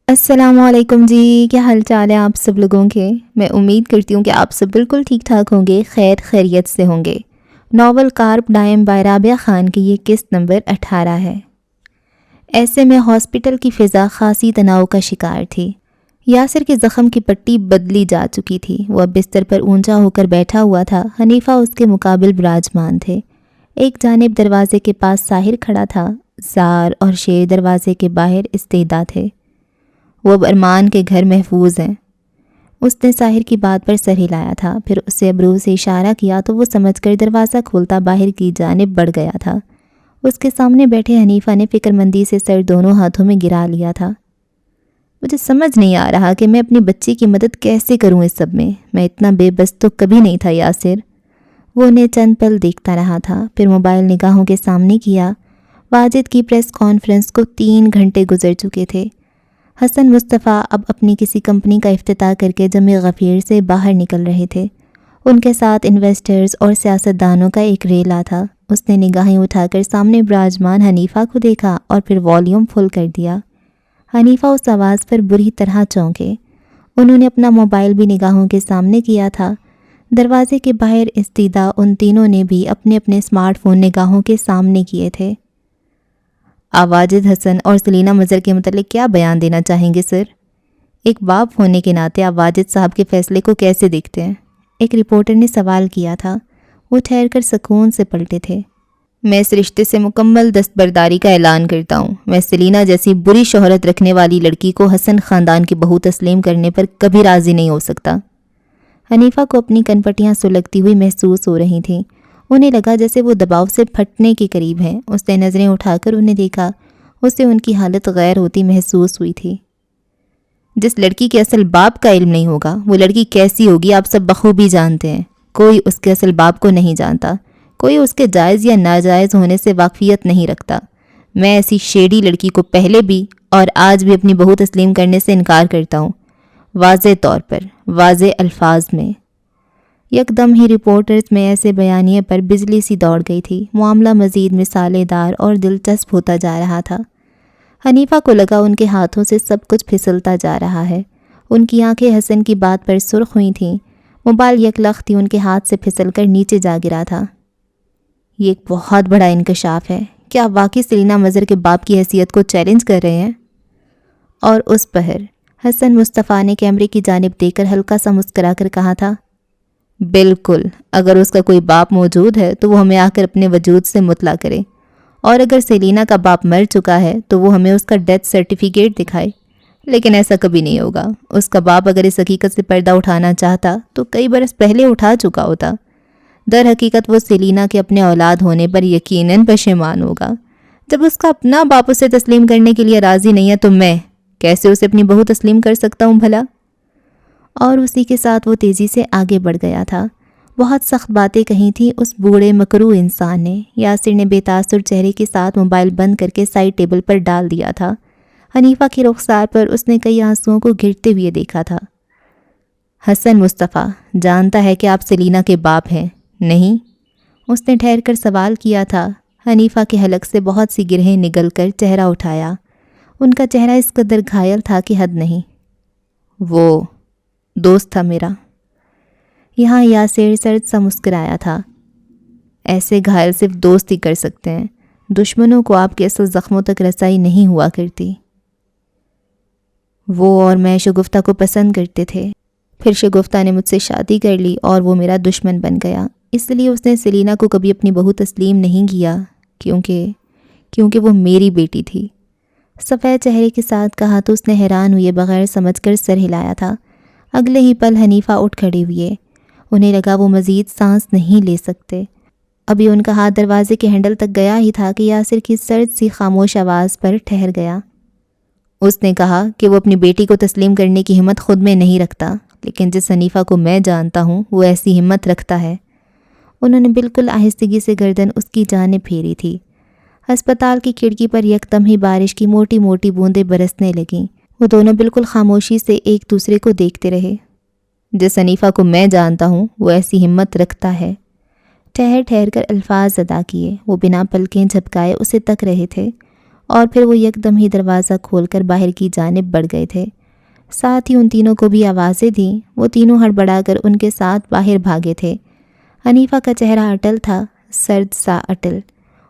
السلام علیکم جی، کیا حال چال ہے آپ سب لوگوں کے؟ میں امید کرتی ہوں کہ آپ سب بالکل ٹھیک ٹھاک ہوں گے، خیر خیریت سے ہوں گے۔ Novel carpe diem by Rabia Khan کی یہ قسط نمبر 18 ہے۔ ایسے میں ہاسپٹل کی فضا خاصی تناؤ کا شکار تھی۔ یاسر کے زخم کی پٹی بدلی جا چکی تھی۔ وہ اب بستر پر اونچا ہو کر بیٹھا ہوا تھا۔ حنیفہ اس کے مقابل براجمان تھے۔ ایک جانب دروازے کے پاس ساحر کھڑا تھا۔ زار اور شیر دروازے کے باہر استیدا تھے۔ وہ اب ارمان کے گھر محفوظ ہیں۔ اس نے ساحر کی بات پر سر ہلایا تھا، پھر اسے ابرو سے اشارہ کیا تو وہ سمجھ کر دروازہ کھولتا باہر کی جانب بڑھ گیا تھا۔ اس کے سامنے بیٹھے حنیفہ نے فکر مندی سے سر دونوں ہاتھوں میں گرا لیا تھا۔ مجھے سمجھ نہیں آ رہا کہ میں اپنی بچی کی مدد کیسے کروں اس سب میں اتنا بے بس تو کبھی نہیں تھا یاسر۔ وہ انہیں چند پل دیکھتا رہا تھا، پھر موبائل نگاہوں کے سامنے کیا۔ واجد کی پریس کانفرنس کو 3 گھنٹے گزر چکے تھے۔ حسن مصطفیٰ اب اپنی کسی کمپنی کا افتتاح کر کے جمع غفیر سے باہر نکل رہے تھے۔ ان کے ساتھ انویسٹرز اور سیاستدانوں کا ایک ریلا تھا۔ اس نے نگاہیں اٹھا کر سامنے براجمان حنیفہ کو دیکھا اور پھر والیوم فل کر دیا۔ حنیفہ اس آواز پر بری طرح چونکے۔ انہوں نے اپنا موبائل بھی نگاہوں کے سامنے کیا تھا۔ دروازے کے باہر استیدا ان تینوں نے بھی اپنے اپنے اسمارٹ فون نگاہوں کے سامنے کیے تھے۔ آپ واجد حسن اور سلینا مظہر کے متعلق کیا بیان دینا چاہیں گے سر؟ ایک باپ ہونے کے ناطے آپ واجد صاحب کے فیصلے کو کیسے دیکھتے ہیں؟ ایک رپورٹر نے سوال کیا تھا۔ وہ ٹھہر کر سکون سے پلٹے تھے۔ میں اس رشتے سے مکمل دستبرداری کا اعلان کرتا ہوں۔ میں سلینا جیسی بری شہرت رکھنے والی لڑکی کو حسن خاندان کی بہو تسلیم کرنے پر کبھی راضی نہیں ہو سکتا۔ حنیفہ کو اپنی کنپٹیاں سلگتی ہوئی محسوس ہو رہی تھیں۔ انہیں لگا جیسے وہ دباؤ سے پھٹنے کے قریب ہیں۔ اس نے نظریں اٹھا کر انہیں دیکھا۔ اسے ان کی حالت غیر ہوتی محسوس ہوئی تھی۔ جس لڑکی کے اصل باپ کا علم نہیں ہوگا وہ لڑکی کیسی ہوگی آپ سب بخوبی جانتے ہیں۔ کوئی اس کے اصل باپ کو نہیں جانتا، کوئی اس کے جائز یا ناجائز ہونے سے واقفیت نہیں رکھتا۔ میں ایسی شیڈی لڑکی کو پہلے بھی اور آج بھی اپنی بہو تسلیم کرنے سے انکار کرتا ہوں، واضح طور پر، واضح الفاظ میں۔ یکدم ہی رپورٹرز میں ایسے بیانیے پر بجلی سی دوڑ گئی تھی۔ معاملہ مزید مثالے دار اور دلچسپ ہوتا جا رہا تھا۔ حنیفہ کو لگا ان کے ہاتھوں سے سب کچھ پھسلتا جا رہا ہے۔ ان کی آنکھیں حسن کی بات پر سرخ ہوئی تھیں۔ موبائل یکلخت ہی ان کے ہاتھ سے پھسل کر نیچے جا گرا تھا۔ یہ ایک بہت بڑا انکشاف ہے۔ کیا آپ واقعی سلینا مظہر کے باپ کی حیثیت کو چیلنج کر رہے ہیں؟ اور اس پہر حسن مصطفیٰ نے کیمرے کی جانب دیکھ کر ہلکا سا مسکرا کر کہا تھا، بالکل، اگر اس کا کوئی باپ موجود ہے تو وہ ہمیں آ کر اپنے وجود سے مطلع کرے، اور اگر سیلینا کا باپ مر چکا ہے تو وہ ہمیں اس کا ڈیتھ سرٹیفکیٹ دکھائے۔ لیکن ایسا کبھی نہیں ہوگا۔ اس کا باپ اگر اس حقیقت سے پردہ اٹھانا چاہتا تو کئی برس پہلے اٹھا چکا ہوتا۔ در حقیقت وہ سیلینا کے اپنے اولاد ہونے پر یقیناً پشیمان ہوگا۔ جب اس کا اپنا باپ اسے تسلیم کرنے کے لیے راضی نہیں ہے تو میں کیسے اسے اپنی بہو تسلیم کر سکتا ہوں بھلا؟ اور اسی کے ساتھ وہ تیزی سے آگے بڑھ گیا تھا۔ بہت سخت باتیں کہی تھیں اس بوڑھے مکروہ انسان نے۔ یاسر نے بے تاثر چہرے کے ساتھ موبائل بند کر کے سائڈ ٹیبل پر ڈال دیا تھا۔ حنیفہ کی رخسار پر اس نے کئی آنسوؤں کو گرتے ہوئے دیکھا تھا۔ حسن مصطفیٰ جانتا ہے کہ آپ سلینا کے باپ ہیں، نہیں؟ اس نے ٹھہر کر سوال کیا تھا۔ حنیفہ کے حلق سے بہت سی گرہیں نگل کر چہرہ اٹھایا۔ ان کا چہرہ اس قدر گھائل تھا کہ حد نہیں۔ وہ دوست تھا میرا۔ یہاں یاسر سرد سا مسکرایا تھا۔ ایسے گھائل صرف دوست ہی کر سکتے ہیں، دشمنوں کو آپ کے اصل زخموں تک رسائی نہیں ہوا کرتی۔ وہ اور میں شگفتہ کو پسند کرتے تھے، پھر شگفتہ نے مجھ سے شادی کر لی اور وہ میرا دشمن بن گیا۔ اس لیے اس نے سلینا کو کبھی اپنی بہو تسلیم نہیں کیا، کیونکہ وہ میری بیٹی تھی۔ سفید چہرے کے ساتھ کہا تو اس نے حیران ہوئے بغیر سمجھ کر سر ہلایا تھا۔ اگلے ہی پل حنیفہ اٹھ کھڑے ہوئے۔ انہیں لگا وہ مزید سانس نہیں لے سکتے۔ ابھی ان کا ہاتھ دروازے کے ہینڈل تک گیا ہی تھا کہ یاسر کی سرد سی خاموش آواز پر ٹھہر گیا۔ اس نے کہا کہ وہ اپنی بیٹی کو تسلیم کرنے کی ہمت خود میں نہیں رکھتا، لیکن جس حنیفہ کو میں جانتا ہوں وہ ایسی ہمت رکھتا ہے۔ انہوں نے بالکل آہستگی سے گردن اس کی جانب پھیری تھی۔ ہسپتال کی کھڑکی پر یکدم ہی بارش کی موٹی موٹی بوندیں برسنے لگیں۔ وہ دونوں بالکل خاموشی سے ایک دوسرے کو دیکھتے رہے۔ جس حنیفہ کو میں جانتا ہوں وہ ایسی ہمت رکھتا ہے۔ ٹھہر ٹھہر کر الفاظ ادا کیے۔ وہ بنا پلکیں جھپکائے اسے تک رہے تھے۔ اور پھر وہ یکدم ہی دروازہ کھول کر باہر کی جانب بڑھ گئے تھے۔ ساتھ ہی ان تینوں کو بھی آوازیں دیں۔ وہ تینوں ہڑبڑا کر ان کے ساتھ باہر بھاگے تھے۔ حنیفہ کا چہرہ اٹل تھا، سرد سا اٹل۔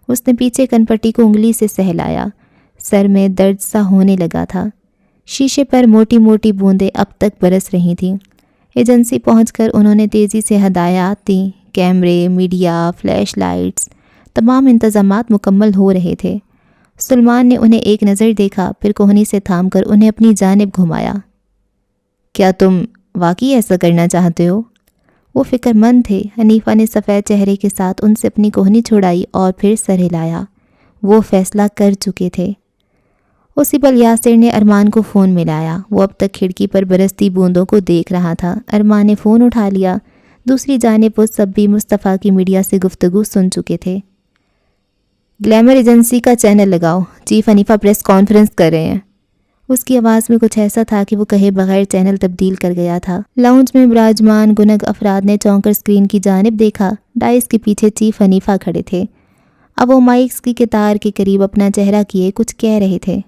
اس نے پیچھے کن پٹی کو انگلی سے سہلایا۔ سر میں درد سا ہونے لگا تھا۔ شیشے پر موٹی موٹی بوندیں اب تک برس رہی تھیں۔ ایجنسی پہنچ کر انہوں نے تیزی سے ہدایات دیں۔ کیمرے، میڈیا، فلیش لائٹس، تمام انتظامات مکمل ہو رہے تھے۔ سلمان نے انہیں ایک نظر دیکھا، پھر کوہنی سے تھام کر انہیں اپنی جانب گھمایا۔ کیا تم واقعی ایسا کرنا چاہتے ہو؟ وہ فکر مند تھے۔ حنیفہ نے سفید چہرے کے ساتھ ان سے اپنی کوہنی چھڑائی اور پھر سر ہلایا۔ وہ فیصلہ کر چکے تھے۔ اسی پل یاسر نے ارمان کو فون ملایا۔ وہ اب تک کھڑکی پر برستی بوندوں کو دیکھ رہا تھا۔ ارمان نے فون اٹھا لیا۔ دوسری جانب وہ سب بھی مصطفیٰ کی میڈیا سے گفتگو سن چکے تھے۔ گلیمر ایجنسی کا چینل لگاؤ، چیف حنیفہ پریس کانفرنس کر رہے ہیں۔ اس کی آواز میں کچھ ایسا تھا کہ وہ کہے بغیر چینل تبدیل کر گیا تھا۔ لاؤنج میں براجمان گنگ افراد نے چونک کر اسکرین کی جانب دیکھا۔ ڈائس کے پیچھے چیف حنیفہ کھڑے تھے۔ اب وہ مائکس کی قطار کے قریب اپنا چہرہ کیے کچھ کہہ رہے تھے۔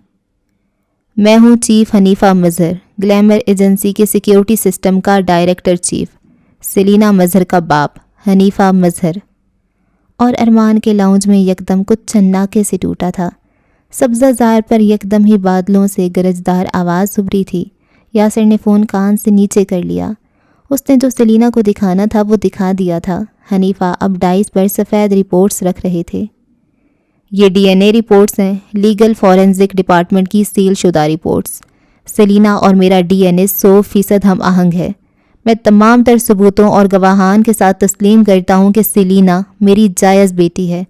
میں ہوں چیف حنیفہ مظہر، گلیمر ایجنسی کے سیکیورٹی سسٹم کا ڈائریکٹر چیف، سیلینا مظہر کا باپ حنیفہ مظہر۔ اور ارمان کے لاؤنج میں یکدم کچھ چھناکے سے ٹوٹا تھا۔ سبزہ زار پر یکدم ہی بادلوں سے گرجدار آواز ابھری تھی۔ یاسر نے فون کان سے نیچے کر لیا۔ اس نے جو سیلینا کو دکھانا تھا وہ دکھا دیا تھا۔ حنیفہ اب ڈائس پر سفید رپورٹس رکھ رہے تھے۔ یہ ڈی این اے رپورٹس ہیں، لیگل فورنزک ڈپارٹمنٹ کی سیل شدہ رپورٹس۔ سیلینا اور میرا ڈی این اے 100% ہم آہنگ ہے۔ میں تمام تر ثبوتوں اور گواہان کے ساتھ تسلیم کرتا ہوں کہ سیلینا میری جائز بیٹی ہے۔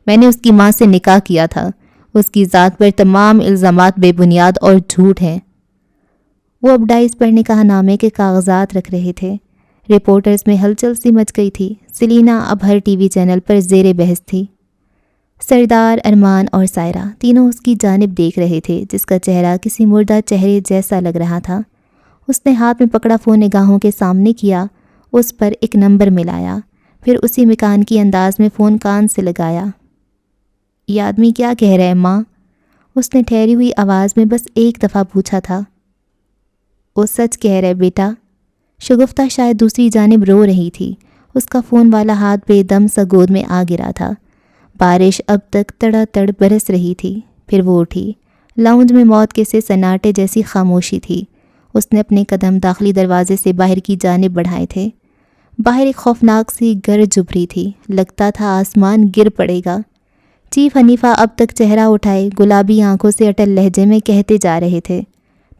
میں نے اس کی ماں سے نکاح کیا تھا۔ اس کی ذات پر تمام الزامات بے بنیاد اور جھوٹ ہیں۔ وہ اب ڈائس پر نکاح نامے کے کاغذات رکھ رہے تھے۔ رپورٹرز میں ہلچل سی مچ گئی تھی۔ سیلینا اب ہر ٹی وی چینل پر زیر بحث تھی۔ سردار، ارمان اور سائرہ تینوں اس کی جانب دیکھ رہے تھے، جس کا چہرہ کسی مردہ چہرے جیسا لگ رہا تھا۔ اس نے ہاتھ میں پکڑا فون نگاہوں کے سامنے کیا، اس پر ایک نمبر ملایا، پھر اسی مکان کی انداز میں فون کان سے لگایا۔ یہ آدمی کیا کہہ رہا ہے ماں؟ اس نے ٹھہری ہوئی آواز میں بس ایک دفعہ پوچھا تھا۔ وہ سچ کہہ رہا ہے بیٹا۔ شگفتہ شاید دوسری جانب رو رہی تھی۔ اس کا فون والا ہاتھ بے دم سا گود میں آ گرا تھا۔ بارش اب تک تڑا تڑ برس رہی تھی۔ پھر وہ اٹھی۔ لاؤنج میں موت کے سے سناٹے جیسی خاموشی تھی۔ اس نے اپنے قدم داخلی دروازے سے باہر کی جانب بڑھائے تھے۔ باہر ایک خوفناک سی گرج ابھری تھی۔ لگتا تھا آسمان گر پڑے گا۔ چیف حنیفہ اب تک چہرہ اٹھائے گلابی آنکھوں سے اٹل لہجے میں کہتے جا رہے تھے۔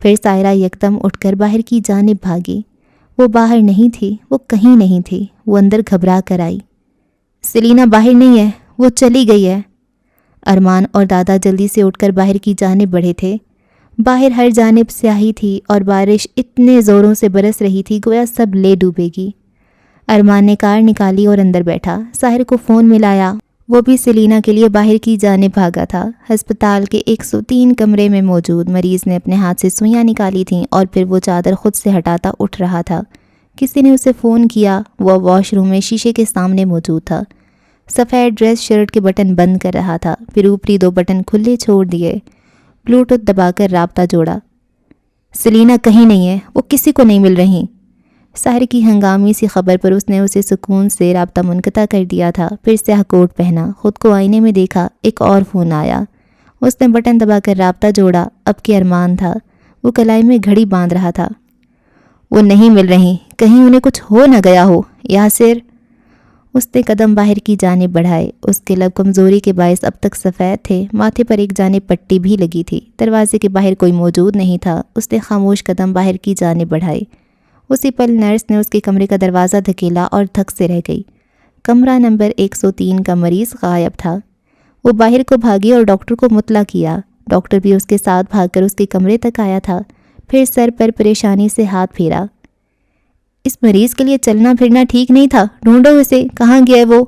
پھر سائرہ یکدم اٹھ کر باہر کی جانب بھاگی۔ وہ باہر نہیں تھی، وہ کہیں نہیں تھی۔ وہ اندر گھبرا کر آئی۔ سیلینا باہر نہیں ہے، وہ چلی گئی ہے۔ ارمان اور دادا جلدی سے اٹھ کر باہر کی جانب بڑھے تھے۔ باہر ہر جانب سیاہی تھی اور بارش اتنے زوروں سے برس رہی تھی گویا سب لے ڈوبے گی۔ ارمان نے کار نکالی اور اندر بیٹھا۔ ساحر کو فون ملایا۔ وہ بھی سیلینا کے لیے باہر کی جانب بھاگا تھا۔ ہسپتال کے 103 کمرے میں موجود مریض نے اپنے ہاتھ سے سوئیاں نکالی تھیں اور پھر وہ چادر خود سے ہٹاتا اٹھ رہا تھا۔ کسی نے اسے فون کیا۔ وہ واش روم میں شیشے کے سامنے موجود تھا۔ سفید ڈریس شرٹ کے بٹن بند کر رہا تھا، پھر اوپری 2 بٹن کھلے چھوڑ دیے۔ بلوٹوتھ دبا کر رابطہ جوڑا۔ سیلینا کہیں نہیں ہے، وہ کسی کو نہیں مل رہی۔ ساحر کی ہنگامی سی خبر پر اس نے اسے سکون سے رابطہ منقطع کر دیا تھا۔ پھر سیاہ کوٹ پہنا، خود کو آئینے میں دیکھا۔ ایک اور فون آیا۔ اس نے بٹن دبا کر رابطہ جوڑا۔ اب کے ارمان تھا۔ وہ کلائی میں گھڑی باندھ رہا تھا۔ وہ نہیں مل رہی، کہیں انہیں کچھ ہو نہ گیا ہو۔ یاسر۔ اس نے قدم باہر کی جانب بڑھائے۔ اس کے لب کمزوری کے باعث اب تک سفید تھے۔ ماتھے پر ایک جانب پٹی بھی لگی تھی۔ دروازے کے باہر کوئی موجود نہیں تھا۔ اس نے خاموش قدم باہر کی جانب بڑھائے۔ اسی پل نرس نے اس کے کمرے کا دروازہ دھکیلا اور دھک سے رہ گئی۔ کمرہ نمبر 103 کا مریض غائب تھا۔ وہ باہر کو بھاگی اور ڈاکٹر کو مطلع کیا۔ ڈاکٹر بھی اس کے ساتھ بھاگ کر اس کے کمرے تک آیا تھا۔ پھر سر پر پریشانی سے ہاتھ پھیرا۔ اس مریض کے لیے چلنا پھرنا ٹھیک نہیں تھا، ڈھونڈو اسے، کہاں گیا وہ؟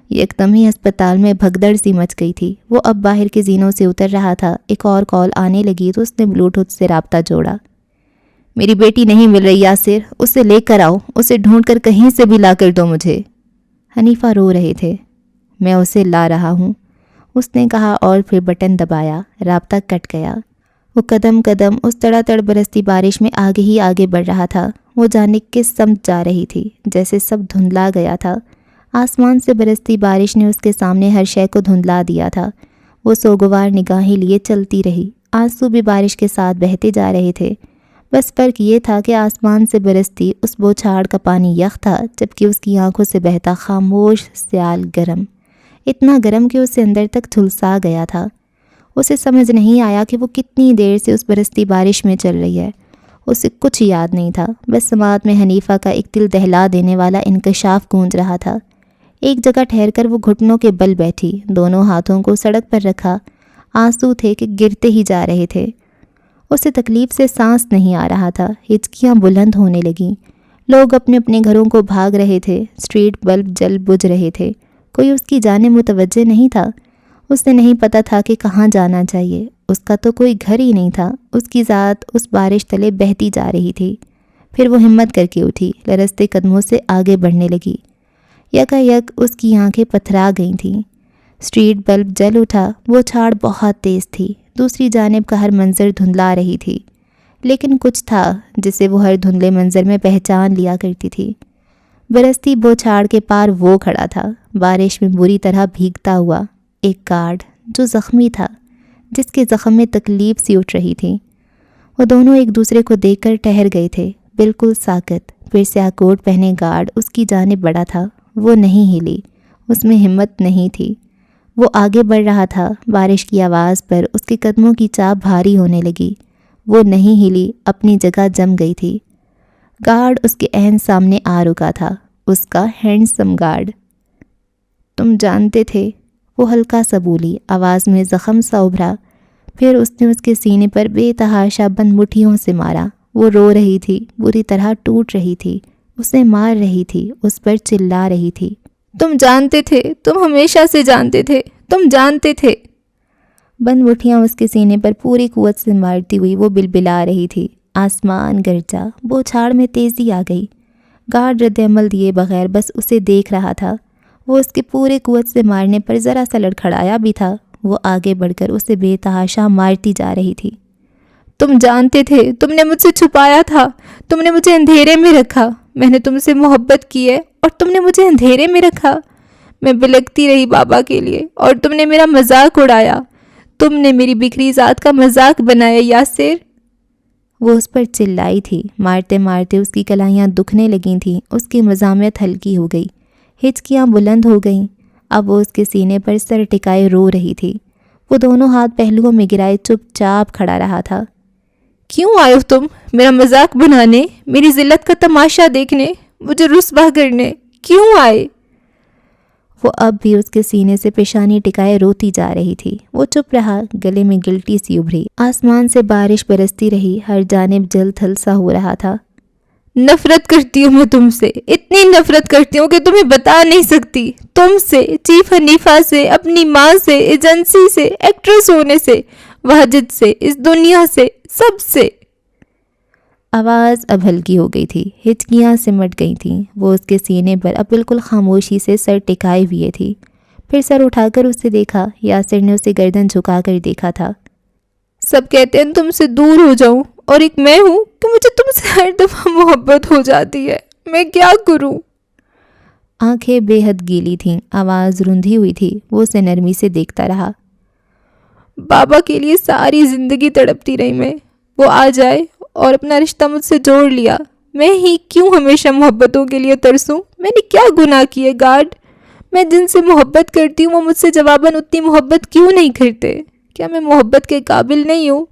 یکدم ہی ہسپتال میں بھگدڑ سی مچ گئی تھی۔ وہ اب باہر کے زینوں سے اتر رہا تھا۔ ایک اور کال آنے لگی تو اس نے بلوٹوتھ سے رابطہ جوڑا۔ میری بیٹی نہیں مل رہی یاسر، اسے لے کر آؤ، اسے ڈھونڈ کر کہیں سے بھی لا کر دو مجھے۔ حنیفہ رو رہے تھے۔ میں اسے لا رہا ہوں۔ اس نے کہا اور پھر بٹن دبایا۔ رابطہ کٹ گیا۔ وہ قدم قدم اس تڑا تڑ برستی بارش میں آگے ہی آگے بڑھ رہا تھا۔ وہ جانے کس سمت جا رہی تھی، جیسے سب دھندلا گیا تھا۔ آسمان سے برستی بارش نے اس کے سامنے ہر شے کو دھندلا دیا تھا۔ وہ سوگوار نگاہیں لیے چلتی رہی۔ آنسو بھی بارش کے ساتھ بہتے جا رہے تھے۔ بس فرق یہ تھا کہ آسمان سے برستی اس بوچھاڑ کا پانی یخ تھا، جبکہ اس کی آنکھوں سے بہتا خاموش سیال گرم، اتنا گرم کہ اسے اندر تک جھلسا گیا تھا۔ اسے سمجھ نہیں آیا کہ وہ کتنی دیر سے اس برستی بارش میں چل رہی ہے۔ اسے کچھ یاد نہیں تھا، بس سماعت میں حنیفہ کا ایک دل دہلا دینے والا انکشاف گونج رہا تھا۔ ایک جگہ ٹھہر کر وہ گھٹنوں کے بل بیٹھی، دونوں ہاتھوں کو سڑک پر رکھا۔ آنسو تھے کہ گرتے ہی جا رہے تھے۔ اسے تکلیف سے سانس نہیں آ رہا تھا، ہچکیاں بلند ہونے لگیں۔ لوگ اپنے اپنے گھروں کو بھاگ رہے تھے، اسٹریٹ بلب جل بجھ رہے تھے۔ کوئی اس کی جانب متوجہ نہیں تھا۔ اسے نہیں پتہ تھا کہ کہاں جانا چاہیے۔ اس کا تو کوئی گھر ہی نہیں تھا۔ اس کی ذات اس بارش تلے بہتی جا رہی تھی۔ پھر وہ ہمت کر کے اٹھی، لرزتے قدموں سے آگے بڑھنے لگی۔ یکا یک اس کی آنکھیں پتھرا گئی تھیں۔ اسٹریٹ بلب جل اٹھا۔ وہ چھاڑ بہت تیز تھی، دوسری جانب کا ہر منظر دھندلا رہی تھی، لیکن کچھ تھا جسے وہ ہر دھندلے منظر میں پہچان لیا کرتی تھی۔ برستی بوچھاڑ کے پار وہ کھڑا تھا، بارش میں بری طرح بھیگتا ہوا، ایک گارڈ جو زخمی تھا، جس کے زخم میں تکلیف سی اٹھ رہی تھی۔ وہ دونوں ایک دوسرے کو دیکھ کر ٹھہر گئے تھے، بالکل ساکت۔ پھر سیاہ کوٹ پہنے گارڈ اس کی جانب بڑھا تھا۔ وہ نہیں ہلی، اس میں ہمت نہیں تھی۔ وہ آگے بڑھ رہا تھا، بارش کی آواز پر اس کے قدموں کی چاپ بھاری ہونے لگی۔ وہ نہیں ہلی، اپنی جگہ جم گئی تھی۔ گارڈ اس کے عین سامنے آ رکا تھا، اس کا ہینڈسم گارڈ۔ تم جانتے تھے؟ وہ ہلکا سا بولی، آواز میں زخم سا ابھرا۔ پھر اس نے اس کے سینے پر بے تحاشا بند مٹھیوں سے مارا۔ وہ رو رہی تھی، بری طرح ٹوٹ رہی تھی، اسے مار رہی تھی، اس پر چلا رہی تھی۔ تم جانتے تھے، تم ہمیشہ سے جانتے تھے، تم جانتے تھے۔ بند مٹھیاں اس کے سینے پر پوری قوت سے مارتی ہوئی وہ بلبلا رہی تھی۔ آسمان گرجا، بوچھاڑ میں تیزی آ گئی۔ گارڈ رد عمل دیے بغیر بس اسے دیکھ رہا تھا۔ وہ اس کے پورے قوت سے مارنے پر ذرا سا لڑکھڑایا بھی تھا۔ وہ آگے بڑھ کر اسے بے تحاشا مارتی جا رہی تھی۔ تم جانتے تھے، تم نے مجھ سے چھپایا تھا، تم نے مجھے اندھیرے میں رکھا۔ میں نے تم سے محبت کی ہے اور تم نے مجھے اندھیرے میں رکھا۔ میں بلکتی رہی بابا کے لیے اور تم نے میرا مذاق اڑایا۔ تم نے میری بکھری ذات کا مذاق بنایا یاسر۔ وہ اس پر چلائی تھی، مارتے مارتے اس کی کلائیاں دکھنے لگی تھیں، اس کی مزاحمت ہلکی ہو گئی، ہچکیاں بلند ہو گئیں۔ اب وہ اس کے سینے پر سر ٹکائے رو رہی تھی۔ وہ دونوں ہاتھ پہلوؤں میں گرائے چپ چاپ کھڑا رہا تھا۔ کیوں آئے ہو تم میرا مذاق بنانے، میری ذلت کا تماشا دیکھنے، مجھے رسوا کرنے؟ کیوں آئے؟ وہ اب بھی اس کے سینے سے پیشانی ٹکائے روتی جا رہی تھی۔ وہ چپ رہا، گلے میں گلٹی سی ابھری۔ آسمان سے بارش برستی رہی، ہر جانب جل تھل سا ہو رہا تھا۔ نفرت کرتی ہوں میں تم سے، اتنی نفرت کرتی ہوں کہ تمہیں بتا نہیں سکتی۔ تم سے، چیف حنیفہ سے، اپنی ماں سے، ایجنسی سے، ایکٹریس ہونے سے، واجد سے، اس دنیا سے، سب سے۔ آواز اب ہلکی ہو گئی تھی، ہچکیاں سمٹ گئی تھیں۔ وہ اس کے سینے پر اب بالکل خاموشی سے سر ٹکائے ہوئے تھی۔ پھر سر اٹھا کر اسے دیکھا۔ یاسر نے اسے گردن جھکا کر دیکھا تھا۔ سب کہتے ہیں تم سے دور ہو جاؤں، اور ایک میں ہوں کہ مجھے تم سے ہر دفعہ محبت ہو جاتی ہے۔ میں کیا کروں؟ آنکھیں بے حد گیلی تھیں، آواز رندھی ہوئی تھی۔ وہ اسے نرمی سے دیکھتا رہا۔ بابا کے لیے ساری زندگی تڑپتی رہی میں، وہ آ جائے اور اپنا رشتہ مجھ سے جوڑ لیا۔ میں ہی کیوں ہمیشہ محبتوں کے لیے ترسوں؟ میں نے کیا گناہ کیے گارڈ؟ میں جن سے محبت کرتی ہوں وہ مجھ سے جواباً اتنی محبت کیوں نہیں کرتے؟ کیا میں محبت کے قابل نہیں ہوں؟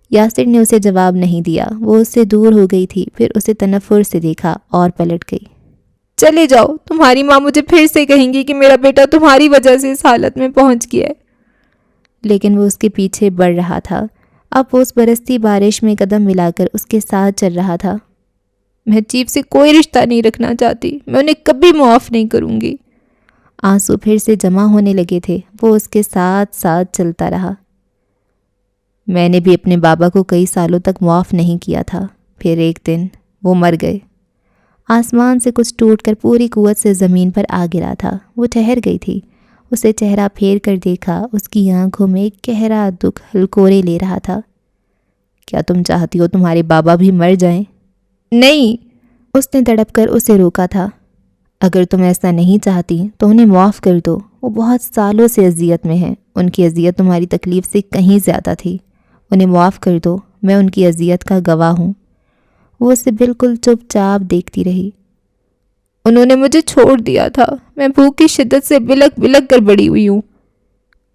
یاسر نے اسے جواب نہیں دیا۔ وہ اس سے دور ہو گئی تھی، پھر اسے تنفر سے دیکھا اور پلٹ گئی۔ چلے جاؤ، تمہاری ماں مجھے پھر سے کہیں گی کہ میرا بیٹا تمہاری وجہ سے اس حالت میں پہنچ گیا ہے۔ لیکن وہ اس کے پیچھے بڑھ رہا تھا۔ اب وہ اس برستی بارش میں قدم ملا کر اس کے ساتھ چل رہا تھا۔ میں چیف سے کوئی رشتہ نہیں رکھنا چاہتی، میں انہیں کبھی معاف نہیں کروں گی۔ آنسو پھر سے جمع ہونے لگے تھے۔ وہ اس کے ساتھ ساتھ چلتا رہا۔ میں نے بھی اپنے بابا کو کئی سالوں تک معاف نہیں کیا تھا، پھر ایک دن وہ مر گئے۔ آسمان سے کچھ ٹوٹ کر پوری قوت سے زمین پر آ گرا تھا۔ وہ ٹھہر گئی تھی، اسے چہرہ پھیر کر دیکھا، اس کی آنکھوں میں گہرا دکھ ہلکورے لے رہا تھا۔ کیا تم چاہتی ہو تمہارے بابا بھی مر جائیں؟ نہیں، اس نے تڑپ کر اسے روکا تھا۔ اگر تم ایسا نہیں چاہتی تو انہیں معاف کر دو، وہ بہت سالوں سے اذیت میں ہیں، ان کی اذیت تمہاری تکلیف سے کہیں زیادہ تھی، انہیں معاف کر دو، میں ان کی اذیت کا گواہ ہوں۔ وہ اسے بالکل چپ چاپ دیکھتی رہی۔ انہوں نے مجھے چھوڑ دیا تھا، میں بھوک کی شدت سے بلک بلک کر بڑی ہوئی ہوں۔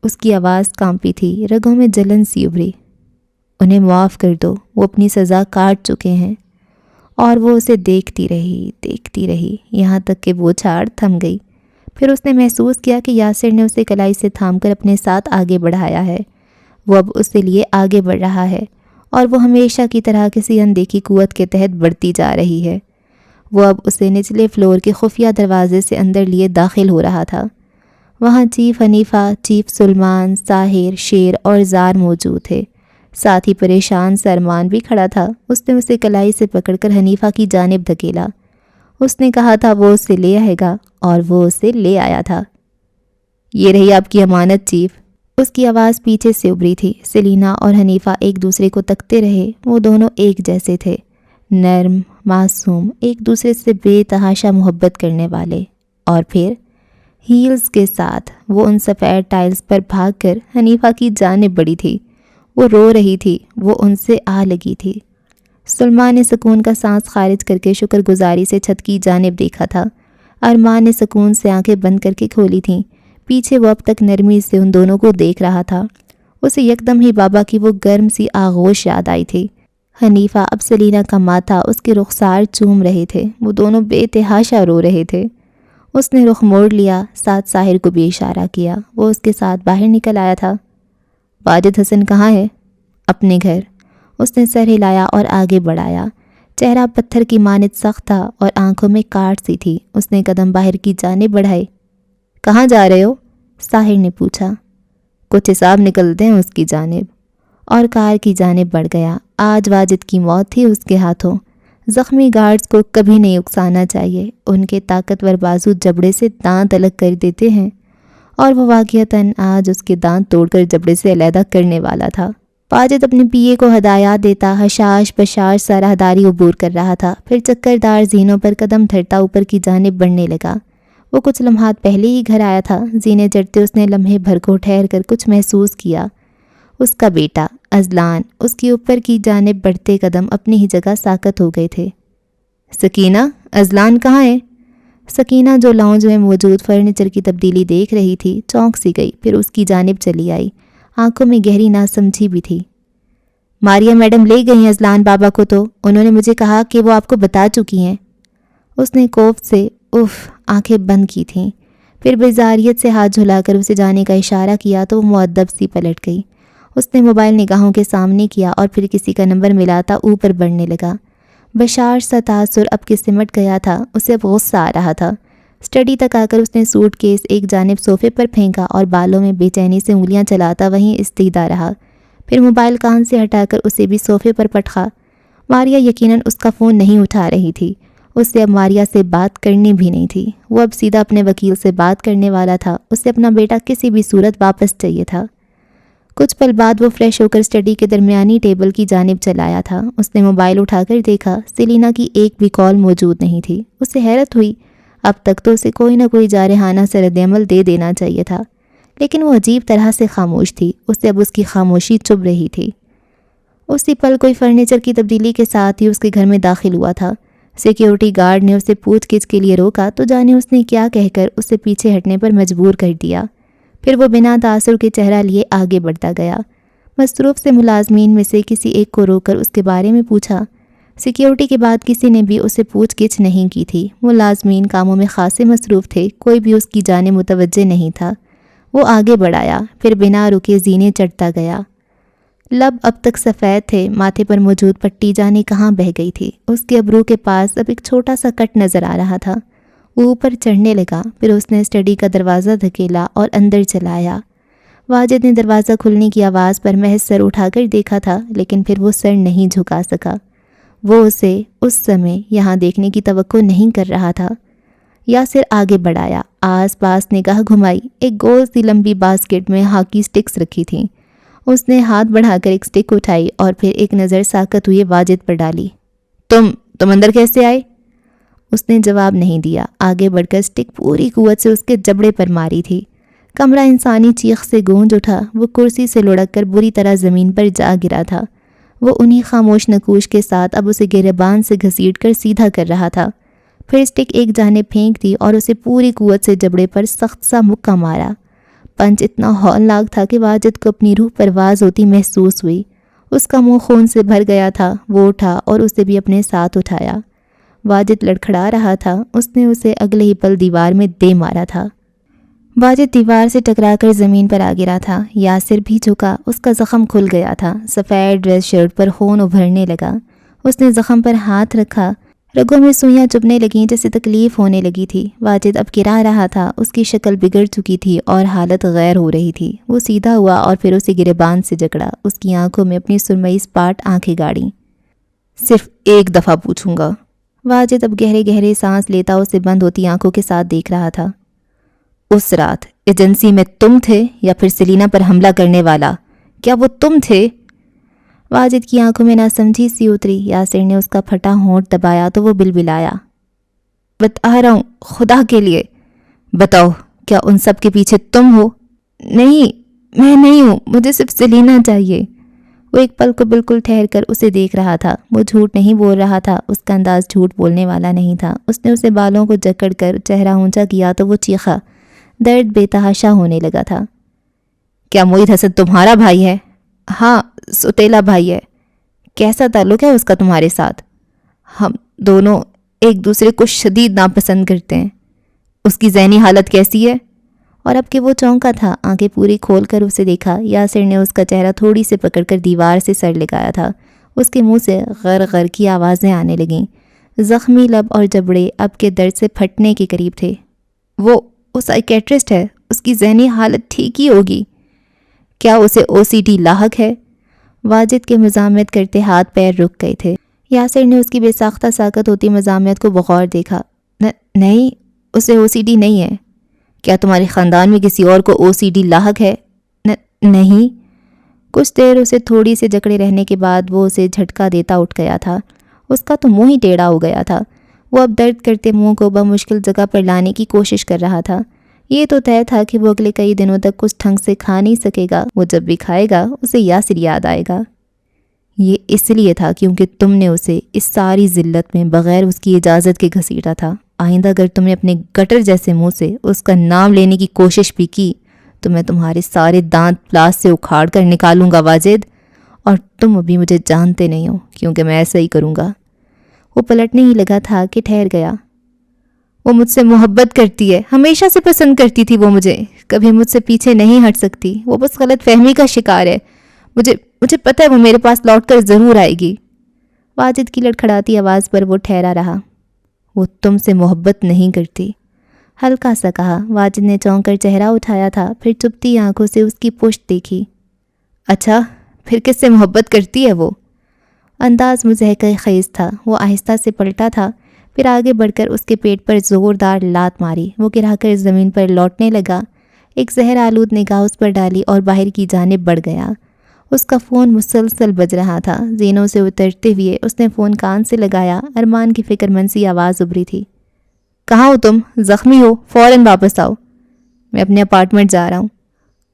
اس کی آواز کانپی تھی، رگوں میں جلن سی ابھری۔ انہیں معاف کر دو، وہ اپنی سزا کاٹ چکے ہیں۔ اور وہ اسے دیکھتی رہی یہاں تک کہ وہ چھاڑ تھم گئی۔ پھر اس نے محسوس کیا کہ یاسر نے اسے کلائی سے تھام کر اپنے ساتھ آگے بڑھایا ہے۔ وہ اب اس کے لیے آگے بڑھ رہا ہے اور وہ ہمیشہ کی طرح کسی اندیکھی قوت کے تحت بڑھتی جا رہی ہے۔ وہ اب اسے نچلے فلور کے خفیہ دروازے سے اندر لیے داخل ہو رہا تھا۔ وہاں چیف حنیفہ، چیف سلمان، ساحر، شیر اور زار موجود تھے۔ ساتھ ہی پریشان سرمان بھی کھڑا تھا۔ اس نے اسے کلائی سے پکڑ کر حنیفہ کی جانب دھکیلا۔ اس نے کہا تھا وہ اسے لے آئے گا اور وہ اسے لے آیا تھا۔ یہ رہی آپ کی امانت چیف۔ اس کی آواز پیچھے سے ابھری تھی۔ سیلینا اور حنیفہ ایک دوسرے کو تکتے رہے۔ وہ دونوں ایک جیسے تھے، نرم، معصوم، ایک دوسرے سے بے تحاشا محبت کرنے والے۔ اور پھر ہیلز کے ساتھ وہ ان سفید ٹائلز پر بھاگ کر حنیفہ کی جانب بڑھی تھی۔ وہ رو رہی تھی، وہ ان سے آ لگی تھی۔ سلمان نے سکون کا سانس خارج کر کے شکر گزاری سے چھت کی جانب دیکھا تھا۔ ارمان نے سکون سے آنکھیں بند کر کے کھولی تھیں۔ پیچھے وہ اب تک نرمی سے ان دونوں کو دیکھ رہا تھا۔ اسے یکدم ہی بابا کی وہ گرم سی آغوش یاد آئی تھی۔ حنیفہ اب سلینا کا ماتھا، اس کے رخسار چوم رہے تھے۔ وہ دونوں بے تحاشا رو رہے تھے۔ اس نے رخ موڑ لیا، ساتھ ساحر کو بھی اشارہ کیا۔ وہ اس کے ساتھ باہر نکل آیا تھا۔ واجد حسن کہاں ہے؟ اپنے گھر۔ اس نے سر ہلایا اور آگے بڑھایا۔ چہرہ پتھر کی مانند سخت تھا اور آنکھوں میں کاٹ سی تھی۔ اس نے قدم باہر کی جانب بڑھائے۔ کہاں جا رہے ہو؟ ساحر نے پوچھا۔ کچھ حساب نکلتے ہیں اس کی جانب، اور کار کی جانب بڑھ گیا۔ آج واجد کی موت تھی اس کے ہاتھوں۔ زخمی گارڈز کو کبھی نہیں اکسانا چاہیے، ان کے طاقتور بازو جبڑے سے دانت الگ کر دیتے ہیں، اور وہ واقعتاً آج اس کے دانت توڑ کر جبڑے سے علیحدہ کرنے والا تھا۔ واجد اپنے پیے کو ہدایات دیتا حشاش بشاش سا راہداری عبور کر رہا تھا، پھر چکردار زینوں پر قدم دھرتا اوپر کی جانب بڑھنے لگا۔ وہ کچھ لمحات پہلے ہی گھر آیا تھا۔ زینے چڑھتے اس نے لمحے بھر کو ٹھہر کر کچھ محسوس کیا۔ اس کا بیٹا اذلان اس کی اوپر کی جانب بڑھتے قدم اپنی ہی جگہ ساکت ہو گئے تھے۔ سکینہ، اذلان کہاں ہے؟ سکینہ جو لاؤنج میں موجود فرنیچر کی تبدیلی دیکھ رہی تھی، چونک سی گئی، پھر اس کی جانب چلی آئی۔ آنکھوں میں گہری ناسمجھی بھی تھی۔ ماریا میڈم لے گئی ہیں اذلان بابا کو، تو انہوں نے مجھے کہا کہ وہ آپ کو بتا چکی ہیں۔ اس نے کوفت سے آنکھیں بند کی تھیں، پھر بیزاریت سے ہاتھ جھلا کر اسے جانے کا اشارہ کیا تو وہ مؤدب سی پلٹ گئی۔ اس نے موبائل نگاہوں کے سامنے کیا اور پھر کسی کا نمبر ملاتا اوپر بڑھنے لگا۔ بشاش سا تاثر اب کہ سمٹ گیا تھا، اسے اب غصہ آ رہا تھا۔ اسٹڈی تک آ کر اس نے سوٹ کیس ایک جانب صوفے پر پھینکا اور بالوں میں بے چینی سے انگلیاں چلاتا وہیں استیدا رہا۔ پھر موبائل کان سے ہٹا کر اسے بھی صوفے پر پٹخا۔ ماریا یقیناً اس کا فون نہیں اٹھا رہی تھی۔ اس سے اب ماریا سے بات کرنی بھی نہیں تھی۔ وہ اب سیدھا اپنے وکیل سے بات کرنے والا تھا۔ اسے اپنا بیٹا کسی بھی صورت واپس چاہیے تھا۔ کچھ پل بعد وہ فریش ہو کر اسٹڈی کے درمیانی ٹیبل کی جانب چلایا تھا۔ اس نے موبائل اٹھا کر دیکھا، سیلینا کی ایک بھی کال موجود نہیں تھی۔ اسے حیرت ہوئی، اب تک تو اسے کوئی نہ کوئی جارحانہ سے رد عمل دے دینا چاہیے تھا، لیکن وہ عجیب طرح سے خاموش تھی۔ اسے اب اس کی خاموشی چبھ رہی تھی۔ اسی پل کوئی فرنیچر کی تبدیلی کے ساتھ ہی اس کے گھر میں داخل ہوا تھا۔ سیکیورٹی گارڈ نے اسے پوچھ گچھ کے لیے روکا تو جانے اس نے کیا کہہ کر اسے پیچھے ہٹنے پر مجبور کر دیا۔ پھر وہ بنا تاثر کے چہرہ لیے آگے بڑھتا گیا۔ مصروف سے ملازمین میں سے کسی ایک کو روک کر اس کے بارے میں پوچھا۔ سیکیورٹی کے بعد کسی نے بھی اسے پوچھ گچھ نہیں کی تھی۔ ملازمین کاموں میں خاصے مصروف تھے، کوئی بھی اس کی جانب متوجہ نہیں تھا۔ وہ آگے بڑھایا، پھر بنا رکے زینے چڑھتا گیا۔ لب اب تک سفید تھے، ماتھے پر موجود پٹی جانے کہاں بہہ گئی تھی۔ اس کے ابرو کے پاس اب ایک چھوٹا سا کٹ نظر آ رہا تھا۔ وہ اوپر چڑھنے لگا، پھر اس نے اسٹڈی کا دروازہ دھکیلا اور اندر چلا آیا۔ واجد نے دروازہ کھلنے کی آواز پر محض سر اٹھا کر دیکھا تھا، لیکن پھر وہ سر نہیں جھکا سکا۔ وہ اسے اس سمے یہاں دیکھنے کی توقع نہیں کر رہا تھا۔ یاسر آگے بڑھایا، آس پاس نگاہ گھمائی۔ ایک گول سی لمبی باسکٹ میں ہاکی سٹکس رکھی تھیں۔ اس نے ہاتھ بڑھا کر ایک سٹک اٹھائی اور پھر ایک نظر ساکت ہوئے واجد پر ڈالی۔ تم اندر کیسے آئے؟ اس نے جواب نہیں دیا۔ آگے بڑھ کر سٹک پوری قوت سے اس کے جبڑے پر ماری تھی۔ کمرہ انسانی چیخ سے گونج اٹھا۔ وہ کرسی سے لڑک کر بری طرح زمین پر جا گرا تھا۔ وہ انہی خاموش نکوش کے ساتھ اب اسے گریبان سے گھسیٹ کر سیدھا کر رہا تھا۔ پھر سٹک ایک جانب پھینک دی اور اسے پوری قوت سے جبڑے پر سخت سا مکہ مارا۔ پنچ اتنا ہولناک تھا کہ واجد کو اپنی روح پرواز ہوتی محسوس ہوئی۔ اس کا منہ خون سے بھر گیا تھا۔ وہ اٹھا اور اسے بھی اپنے ساتھ اٹھایا۔ واجد لڑکھڑا رہا تھا۔ اس نے اسے اگلے ہی پل دیوار میں دے مارا تھا۔ واجد دیوار سے ٹکرا کر زمین پر آ گرا تھا۔ یاسر بھی جھکا۔ اس کا زخم کھل گیا تھا۔ سفید ڈریس شرٹ پر خون ابھرنے لگا۔ اس نے زخم پر ہاتھ رکھا۔ رگوں میں سوئیاں چبھنے لگیں جیسے تکلیف ہونے لگی تھی۔ واجد اب گرا رہا تھا۔ اس کی شکل بگڑ چکی تھی اور حالت غیر ہو رہی تھی۔ وہ سیدھا ہوا اور پھر اسے گریبان سے جکڑا۔ اس کی آنکھوں میں اپنی سرمئی سپاٹ آنکھیں گاڑیں۔ صرف ایک دفعہ پوچھوں گا۔ واجد اب گہرے گہرے سانس لیتا اسے بند ہوتی آنکھوں کے ساتھ دیکھ رہا تھا۔ اس رات ایجنسی میں تم تھے یا پھر سلینا پر حملہ کرنے والا؟ کیا وہ تم تھے؟ واجد کی آنکھوں میں ناسمجھی سی اتری۔ یاسر نے اس کا پھٹا ہونٹ دبایا تو وہ بلبلایا، بتا رہا ہوں، خدا کے لیے بتاؤ، کیا ان سب کے پیچھے تم ہو؟ نہیں، میں نہیں ہوں، مجھے صرف سلینا چاہیے۔ وہ ایک پل کو بالکل ٹھہر کر اسے دیکھ رہا تھا۔ وہ جھوٹ نہیں بول رہا تھا۔ اس کا انداز جھوٹ بولنے والا نہیں تھا۔ اس نے اسے بالوں کو جکڑ کر چہرہ اونچا کیا تو وہ چیخا۔ درد بے تحاشا ہونے لگا تھا۔ کیا معید حسن تمہارا بھائی ہے؟ ہاں، سوتیلا بھائی ہے۔ کیسا تعلق ہے اس کا تمہارے ساتھ؟ ہم دونوں ایک دوسرے کو شدید ناپسند کرتے ہیں۔ اس کی ذہنی حالت کیسی ہے؟ اور اب کہ وہ چونکا تھا، آنکھیں پوری کھول کر اسے دیکھا۔ یاسر نے اس کا چہرہ تھوڑی سے پکڑ کر دیوار سے سر لگایا تھا۔ اس کے منہ سے غر غر کی آوازیں آنے لگیں۔ زخمی لب اور جبڑے اب کے درد سے پھٹنے کے قریب تھے۔ وہ سائیکیٹرسٹ ہے، اس کی ذہنی حالت ٹھیک ہی ہوگی۔ کیا اسے OCD لاحق ہے؟ واجد کے مزاحمت کرتے ہاتھ پیر رک گئے تھے۔ یاسر نے اس کی بے ساختہ ساکت ہوتی مزاحمت کو بغور دیکھا۔ نہیں، اسے OCD نہیں ہے۔ کیا تمہارے خاندان میں کسی اور کو OCD لاحق ہے؟ نہیں۔ کچھ دیر اسے تھوڑی سے جکڑے رہنے کے بعد وہ اسے جھٹکا دیتا اٹھ گیا تھا۔ اس کا تو منہ ہی ٹیڑھا ہو گیا تھا۔ وہ اب درد کرتے منہ کو بمشکل جگہ پر لانے کی کوشش کر رہا تھا۔ یہ تو طے تھا کہ وہ اگلے کئی دنوں تک کچھ ڈھنگ سے کھا نہیں سکے گا۔ وہ جب بھی کھائے گا اسے یاسر یاد آئے گا۔ یہ اس لیے تھا کیونکہ تم نے اسے اس ساری ذلت میں بغیر اس کی اجازت کے گھسیٹا تھا۔ آئندہ اگر تم نے اپنے گٹر جیسے منہ سے اس کا نام لینے کی کوشش بھی کی تو میں تمہارے سارے دانت پلاس سے اکھاڑ کر نکالوں گا واجد، اور تم ابھی مجھے جانتے نہیں ہو کیونکہ میں ایسا ہی کروں گا۔ وہ پلٹنے ہی لگا تھا کہ ٹھہر گیا۔ وہ مجھ سے محبت کرتی ہے، ہمیشہ سے پسند کرتی تھی وہ مجھے، کبھی مجھ سے پیچھے نہیں ہٹ سکتی۔ وہ بس غلط فہمی کا شکار ہے۔ مجھے پتہ ہے وہ میرے پاس لوٹ کر ضرور آئے گی۔ واجد کی لڑکھڑاتی آواز پر وہ ٹھہرا رہا۔ وہ تم سے محبت نہیں کرتی، ہلکا سا کہا۔ واجد نے چونک کر چہرہ اٹھایا تھا، پھر چپتی آنکھوں سے اس کی پشت دیکھی۔ اچھا، پھر کس سے محبت کرتی ہے وہ؟ انداز مضحکہ خیز تھا۔ وہ آہستہ سے پلٹا تھا، پھر آگے بڑھ کر اس کے پیٹ پر زوردار لات ماری۔ وہ گرا کر زمین پر لوٹنے لگا۔ ایک زہر آلود نگاہ اس پر ڈالی اور باہر کی جانب بڑھ گیا۔ اس کا فون مسلسل بج رہا تھا۔ زینوں سے اترتے ہوئے اس نے فون کان سے لگایا۔ ارمان کی فکر مند سی آواز ابھری تھی۔ کہاں ہو تم؟ زخمی ہو؟ فوراً واپس آؤ۔ میں اپنے اپارٹمنٹ جا رہا ہوں۔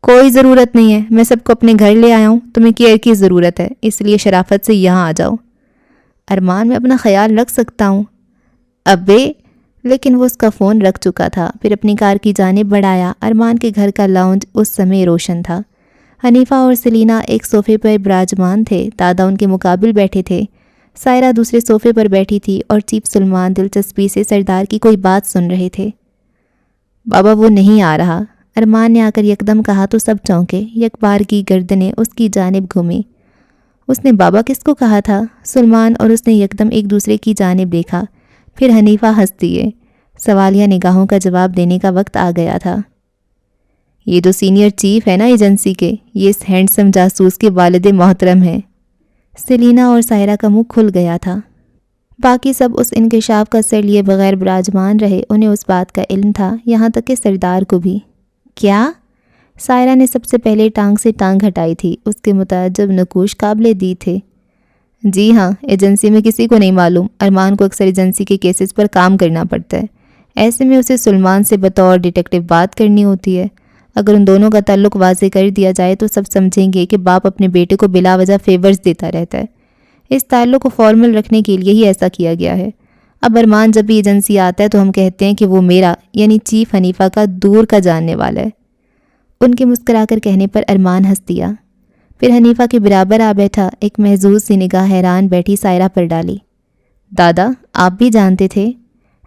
کوئی ضرورت نہیں ہے، میں سب کو اپنے گھر لے آیا ہوں۔ تمہیں کیئر کی ضرورت ہے، اس لیے شرافت سے یہاں آ جاؤ۔ ارمان، میں اپنا خیال رکھ سکتا ہوں۔ ابے، لیکن وہ اس کا فون رکھ چکا تھا۔ پھر اپنی کار کی جانب بڑھایا۔ ارمان کے گھر کا لاؤنج اس سمے روشن تھا۔ حنیفہ اور سلینا ایک صوفے پر براجمان تھے۔ دادا ان کے مقابل بیٹھے تھے۔ سائرہ دوسرے صوفے پر بیٹھی تھی اور چیف سلمان دلچسپی سے سردار کی کوئی بات سن رہے تھے۔ بابا وہ نہیں آ رہا، ارمان نے آ کر یکدم کہا تو سب چونکے۔ یک بار کی گردنیں اس کی جانب گھومی۔ اس نے بابا کس کو کہا تھا؟ سلمان اور اس نے یکدم ایک دوسرے کی جانب دیکھا۔ پھر حنیفہ ہنس دیے۔ سوالیہ نگاہوں کا جواب دینے کا وقت آ گیا تھا۔ یہ جو سینئر چیف ہے نا ایجنسی کے، یہ اس ہینڈسم جاسوس کے والد محترم ہیں۔ سلینا اور سائرہ کا منہ کھل گیا تھا۔ باقی سب اس انکشاف کا سر لیے بغیر براجمان رہے، انہیں اس بات کا علم تھا، یہاں تک کہ سردار کو بھی۔ کیا؟ سائرہ نے سب سے پہلے ٹانگ سے ٹانگ ہٹائی تھی، اس کے متعجب نقوش قابل دید تھے۔ جی ہاں، ایجنسی میں کسی کو نہیں معلوم، ارمان کو اکثر ایجنسی کے کیسز پر کام کرنا پڑتا ہے، ایسے میں اسے سلمان سے بطور ڈیٹیکٹیو بات کرنی ہوتی ہے۔ اگر ان دونوں کا تعلق واضح کر دیا جائے تو سب سمجھیں گے کہ باپ اپنے بیٹے کو بلا وجہ فیورز دیتا رہتا ہے۔ اس تعلق کو فارمل رکھنے کے لیے ہی ایسا کیا گیا ہے۔ اب ارمان جب بھی ایجنسی آتا ہے تو ہم کہتے ہیں کہ وہ میرا یعنی چیف حنیفہ کا دور کا جاننے والا ہے۔ ان کے مسکرا کر کہنے پر ارمان ہنس دیا، پھر حنیفہ کے برابر آ بیٹھا، ایک محظوظ سی نگاہ حیران بیٹھی سائرہ پر ڈالی۔ دادا آپ بھی جانتے تھے؟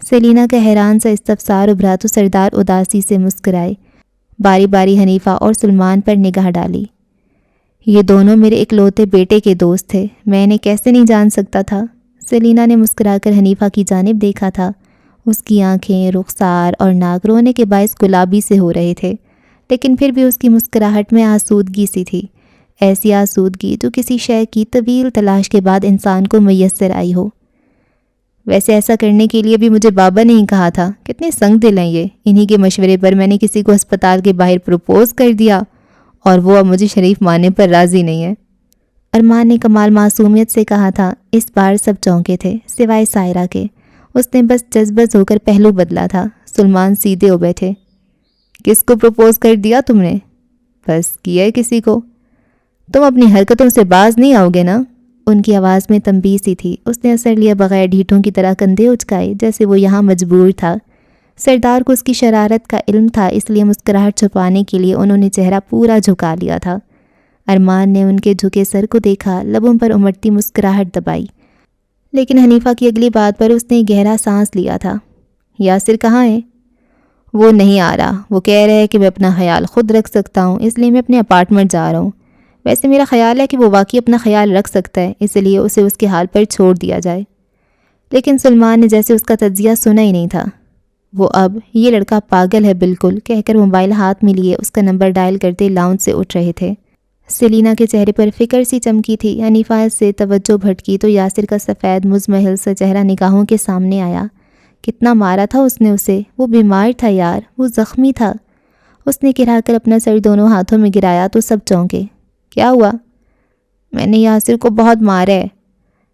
سیلینا کا حیران سا استفسار ابھرا تو سردار اداسی سے مسکرائے، باری باری حنیفہ اور سلمان پر نگاہ ڈالی۔ یہ دونوں میرے اکلوتے بیٹے کے دوست تھے، میں انہیں کیسے نہیں جان سکتا تھا؟ سیلینا نے مسکرا کر حنیفہ کی جانب دیکھا تھا، اس کی آنکھیں، رخسار اور ناک رونے کے باعث گلابی سے ہو رہے تھے، لیکن پھر بھی اس کی مسکراہٹ میں آسودگی سی تھی، ایسی آسودگی جو کسی شے کی طویل تلاش کے بعد انسان کو میسر آئی ہو۔ ویسے ایسا کرنے کے لیے بھی مجھے بابا نے ہی کہا تھا، کتنے سنگ دل ہیں یہ، انہی کے مشورے پر میں نے کسی کو ہسپتال کے باہر پروپوز کر دیا اور وہ اب مجھے شریف ماننے پر راضی نہیں ہے۔ ارمان نے کمال معصومیت سے کہا تھا۔ اس بار سب چونکے تھے سوائے سائرہ کے، اس نے بس جذبز ہو کر پہلو بدلا تھا۔ سلمان سیدھے ہو بیٹھے۔ کس کو پروپوز کر دیا تم نے؟ بس کیا ہے کسی کو۔ تم اپنی حرکتوں سے باز نہیں آؤ گے نا؟ ان کی آواز میں تنبیہ سی تھی۔ اس نے اثر لیا بغیر ڈھیٹوں کی طرح کندھے اچکائے جیسے وہ یہاں مجبور تھا۔ سردار کو اس کی شرارت کا علم تھا، اس لیے مسکراہٹ چھپانے کے لیے انہوں نے چہرہ پورا جھکا لیا تھا۔ ارمان نے ان کے جھکے سر کو دیکھا، لبوں پر امڑتی مسکراہٹ دبائی، لیکن حنیفہ کی اگلی بات پر اس نے گہرا سانس لیا تھا۔ یاسر کہاں ہے؟ وہ نہیں آ رہا، وہ کہہ رہے ہیں کہ میں اپنا خیال خود رکھ سکتا ہوں، اس لیے میں اپنے اپارٹمنٹ جا رہا ہوں۔ ویسے میرا خیال ہے کہ وہ واقعی اپنا خیال رکھ سکتا ہے، اس لیے اسے اس کے حال پر چھوڑ دیا جائے۔ لیکن سلمان نے جیسے اس کا تجزیہ سنا ہی نہیں تھا۔ وہ اب یہ لڑکا پاگل ہے بالکل کہہ کر موبائل ہاتھ میں لیے اس کا نمبر ڈائل کرتے لاؤنج سے اٹھ رہے تھے۔ سیلینا کے چہرے پر فکر سی چمکی تھی۔ حنیفہ سے توجہ بھٹکی تو یاسر کا سفید مزمحل سا چہرہ نگاہوں کے سامنے آیا۔ کتنا مارا تھا اس نے اسے، وہ بیمار تھا یار، وہ زخمی تھا۔ اس نے گرا کر اپنا سر دونوں ہاتھوں میں گرایا تو سب چونکے۔ کیا ہوا؟ میں نے یاسر کو بہت مارا ہے۔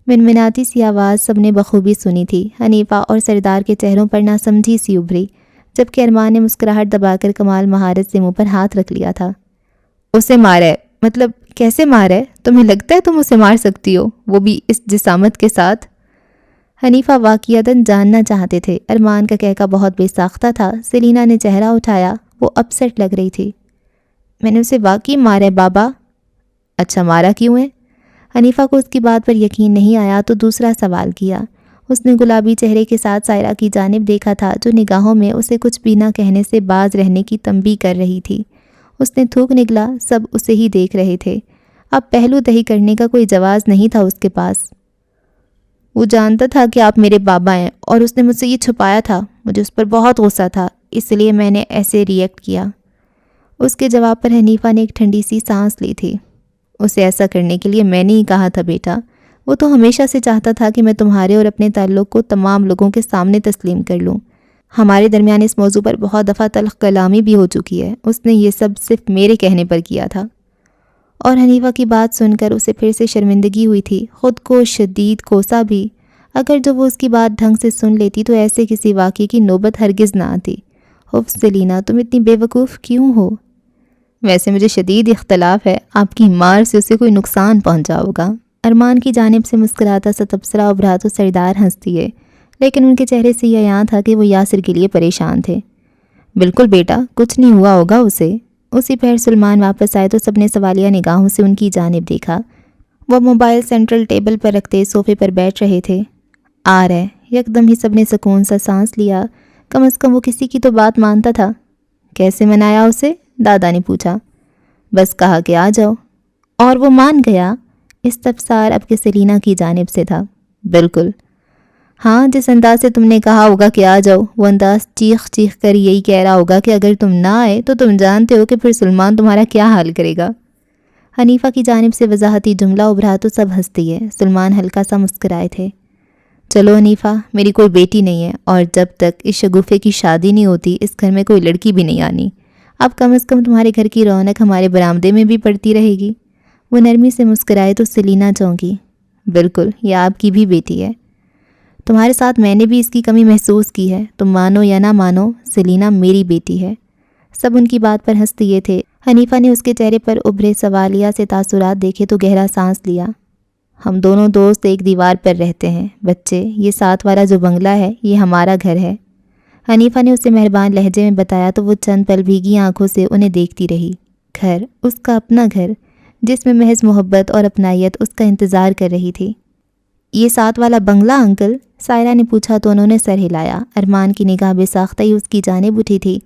منمناتی سی آواز سب نے بخوبی سنی تھی۔ حنیفہ اور سردار کے چہروں پر ناسمجھی سی ابھری، جبکہ ارمان نے مسکراہٹ دبا کر کمال مہارت سے منہ پر ہاتھ رکھ لیا تھا۔ اسے مارا ہے؟ مطلب کیسے مارا ہے؟ تمہیں لگتا ہے تم اسے مار سکتی ہو، وہ بھی اس جسامت کے ساتھ؟ حنیفہ واقعتاً جاننا چاہتے تھے۔ ارمان کا کہکا بہت بے ساختہ تھا۔ سیلینا نے چہرہ اٹھایا، وہ اپسٹ لگ رہی تھی۔ میں نے اسے واقعی مارا ہے بابا۔ اچھا مارا کیوں ہے؟ حنیفہ کو اس کی بات پر یقین نہیں آیا تو دوسرا سوال کیا۔ اس نے گلابی چہرے کے ساتھ سائرہ کی جانب دیکھا تھا جو نگاہوں میں اسے کچھ بھی نہ کہنے سے باز رہنے کی تنبیہ کر رہی تھی۔ اس نے تھوک نگلا، سب اسے ہی دیکھ رہے تھے۔ اب پہلو دہی کرنے کا کوئی جواز نہیں تھا اس کے پاس۔ وہ جانتا تھا کہ آپ میرے بابا ہیں اور اس نے مجھ سے یہ چھپایا تھا۔ مجھے اس پر بہت غصہ تھا، اس لیے میں نے ایسے ری ایکٹ کیا۔ اس کے جواب پر حنیفہ نے ایک ٹھنڈی سی سانس لی تھی۔ اسے ایسا کرنے کے لیے میں نے ہی کہا تھا بیٹا، وہ تو ہمیشہ سے چاہتا تھا کہ میں تمہارے اور اپنے تعلق کو تمام لوگوں کے سامنے تسلیم کر لوں۔ ہمارے درمیان اس موضوع پر بہت دفعہ تلخ کلامی بھی ہو چکی ہے، اس نے یہ سب صرف میرے کہنے پر کیا تھا۔ اور حنیفہ کی بات سن کر اسے پھر سے شرمندگی ہوئی تھی، خود کو شدید کوسا بھی۔ اگر جو وہ اس کی بات ڈھنگ سے سن لیتی تو ایسے کسی واقعے کی نوبت ہرگز نہ آتی۔ اف سیلینا، تم اتنی بے وقوف کیوں ہو؟ ویسے مجھے شدید اختلاف ہے، آپ کی مار سے اسے کوئی نقصان پہنچا ہوگا۔ ارمان کی جانب سے مسکراتا سا تبصرہ ابھرا تو سردار ہنس دیے، لیکن ان کے چہرے سے یہ عیاں تھا کہ وہ یاسر کے لیے پریشان تھے۔ بالکل بیٹا، کچھ نہیں ہوا ہوگا اسے۔ اسی پہر سلمان واپس آئے تو سب نے سوالیہ نگاہوں سے ان کی جانب دیکھا۔ وہ موبائل سینٹرل ٹیبل پر رکھتے صوفے پر بیٹھ رہے تھے۔ آ رہے، یکدم ہی سب نے سکون سا سانس لیا، کم از کم وہ کسی کی تو بات مانتا تھا۔ کیسے منایا اسے؟ دادا نے پوچھا۔ بس کہا کہ آ جاؤ، اور وہ مان گیا؟ استفسار اب کے سیلینا کی جانب سے تھا۔ بالکل۔ ہاں، جس انداز سے تم نے کہا ہوگا کہ آ جاؤ، وہ انداز چیخ چیخ کر یہی کہہ رہا ہوگا کہ اگر تم نہ آئے تو تم جانتے ہو کہ پھر سلمان تمہارا کیا حال کرے گا۔ حنیفہ کی جانب سے وضاحتی جملہ ابھرا تو سب ہنس دیے۔ سلمان ہلکا سا مسکرائے تھے۔ چلو حنیفہ، میری کوئی بیٹی نہیں ہے، اور جب تک اس شگوفے کی شادی نہیں ہوتی اس گھر میں کوئی لڑکی بھی نہیں آنی۔ اب کم از کم تمہارے گھر کی رونق ہمارے برآمدے میں بھی پڑتی رہے گی۔ وہ نرمی سے مسکرائے تو سیلینا چونکی۔ بالکل، یہ آپ کی بھی بیٹی ہے۔ تمہارے ساتھ میں نے بھی اس کی کمی محسوس کی ہے، تم مانو یا نہ مانو، سیلینا میری بیٹی ہے۔ سب ان کی بات پر ہنس دیے تھے۔ حنیفہ نے اس کے چہرے پر ابھرے سوالیہ سے تاثرات دیکھے تو گہرا سانس لیا۔ ہم دونوں دوست ایک دیوار پر رہتے ہیں بچے، یہ ساتھ والا جو بنگلہ ہے یہ ہمارا گھر ہے۔ حنیفہ نے اسے مہربان لہجے میں بتایا تو وہ چند پل بھیگی آنکھوں سے انہیں دیکھتی رہی۔ گھر، اس کا اپنا گھر، جس میں محض محبت اور اپنائیت اس کا انتظار کر رہی تھی۔ یہ ساتھ والا بنگلہ انکل؟ سائرہ نے پوچھا تو انہوں نے سر ہلایا۔ ارمان کی نگاہ بے ساختہ ہی اس کی جانب اٹھی تھی،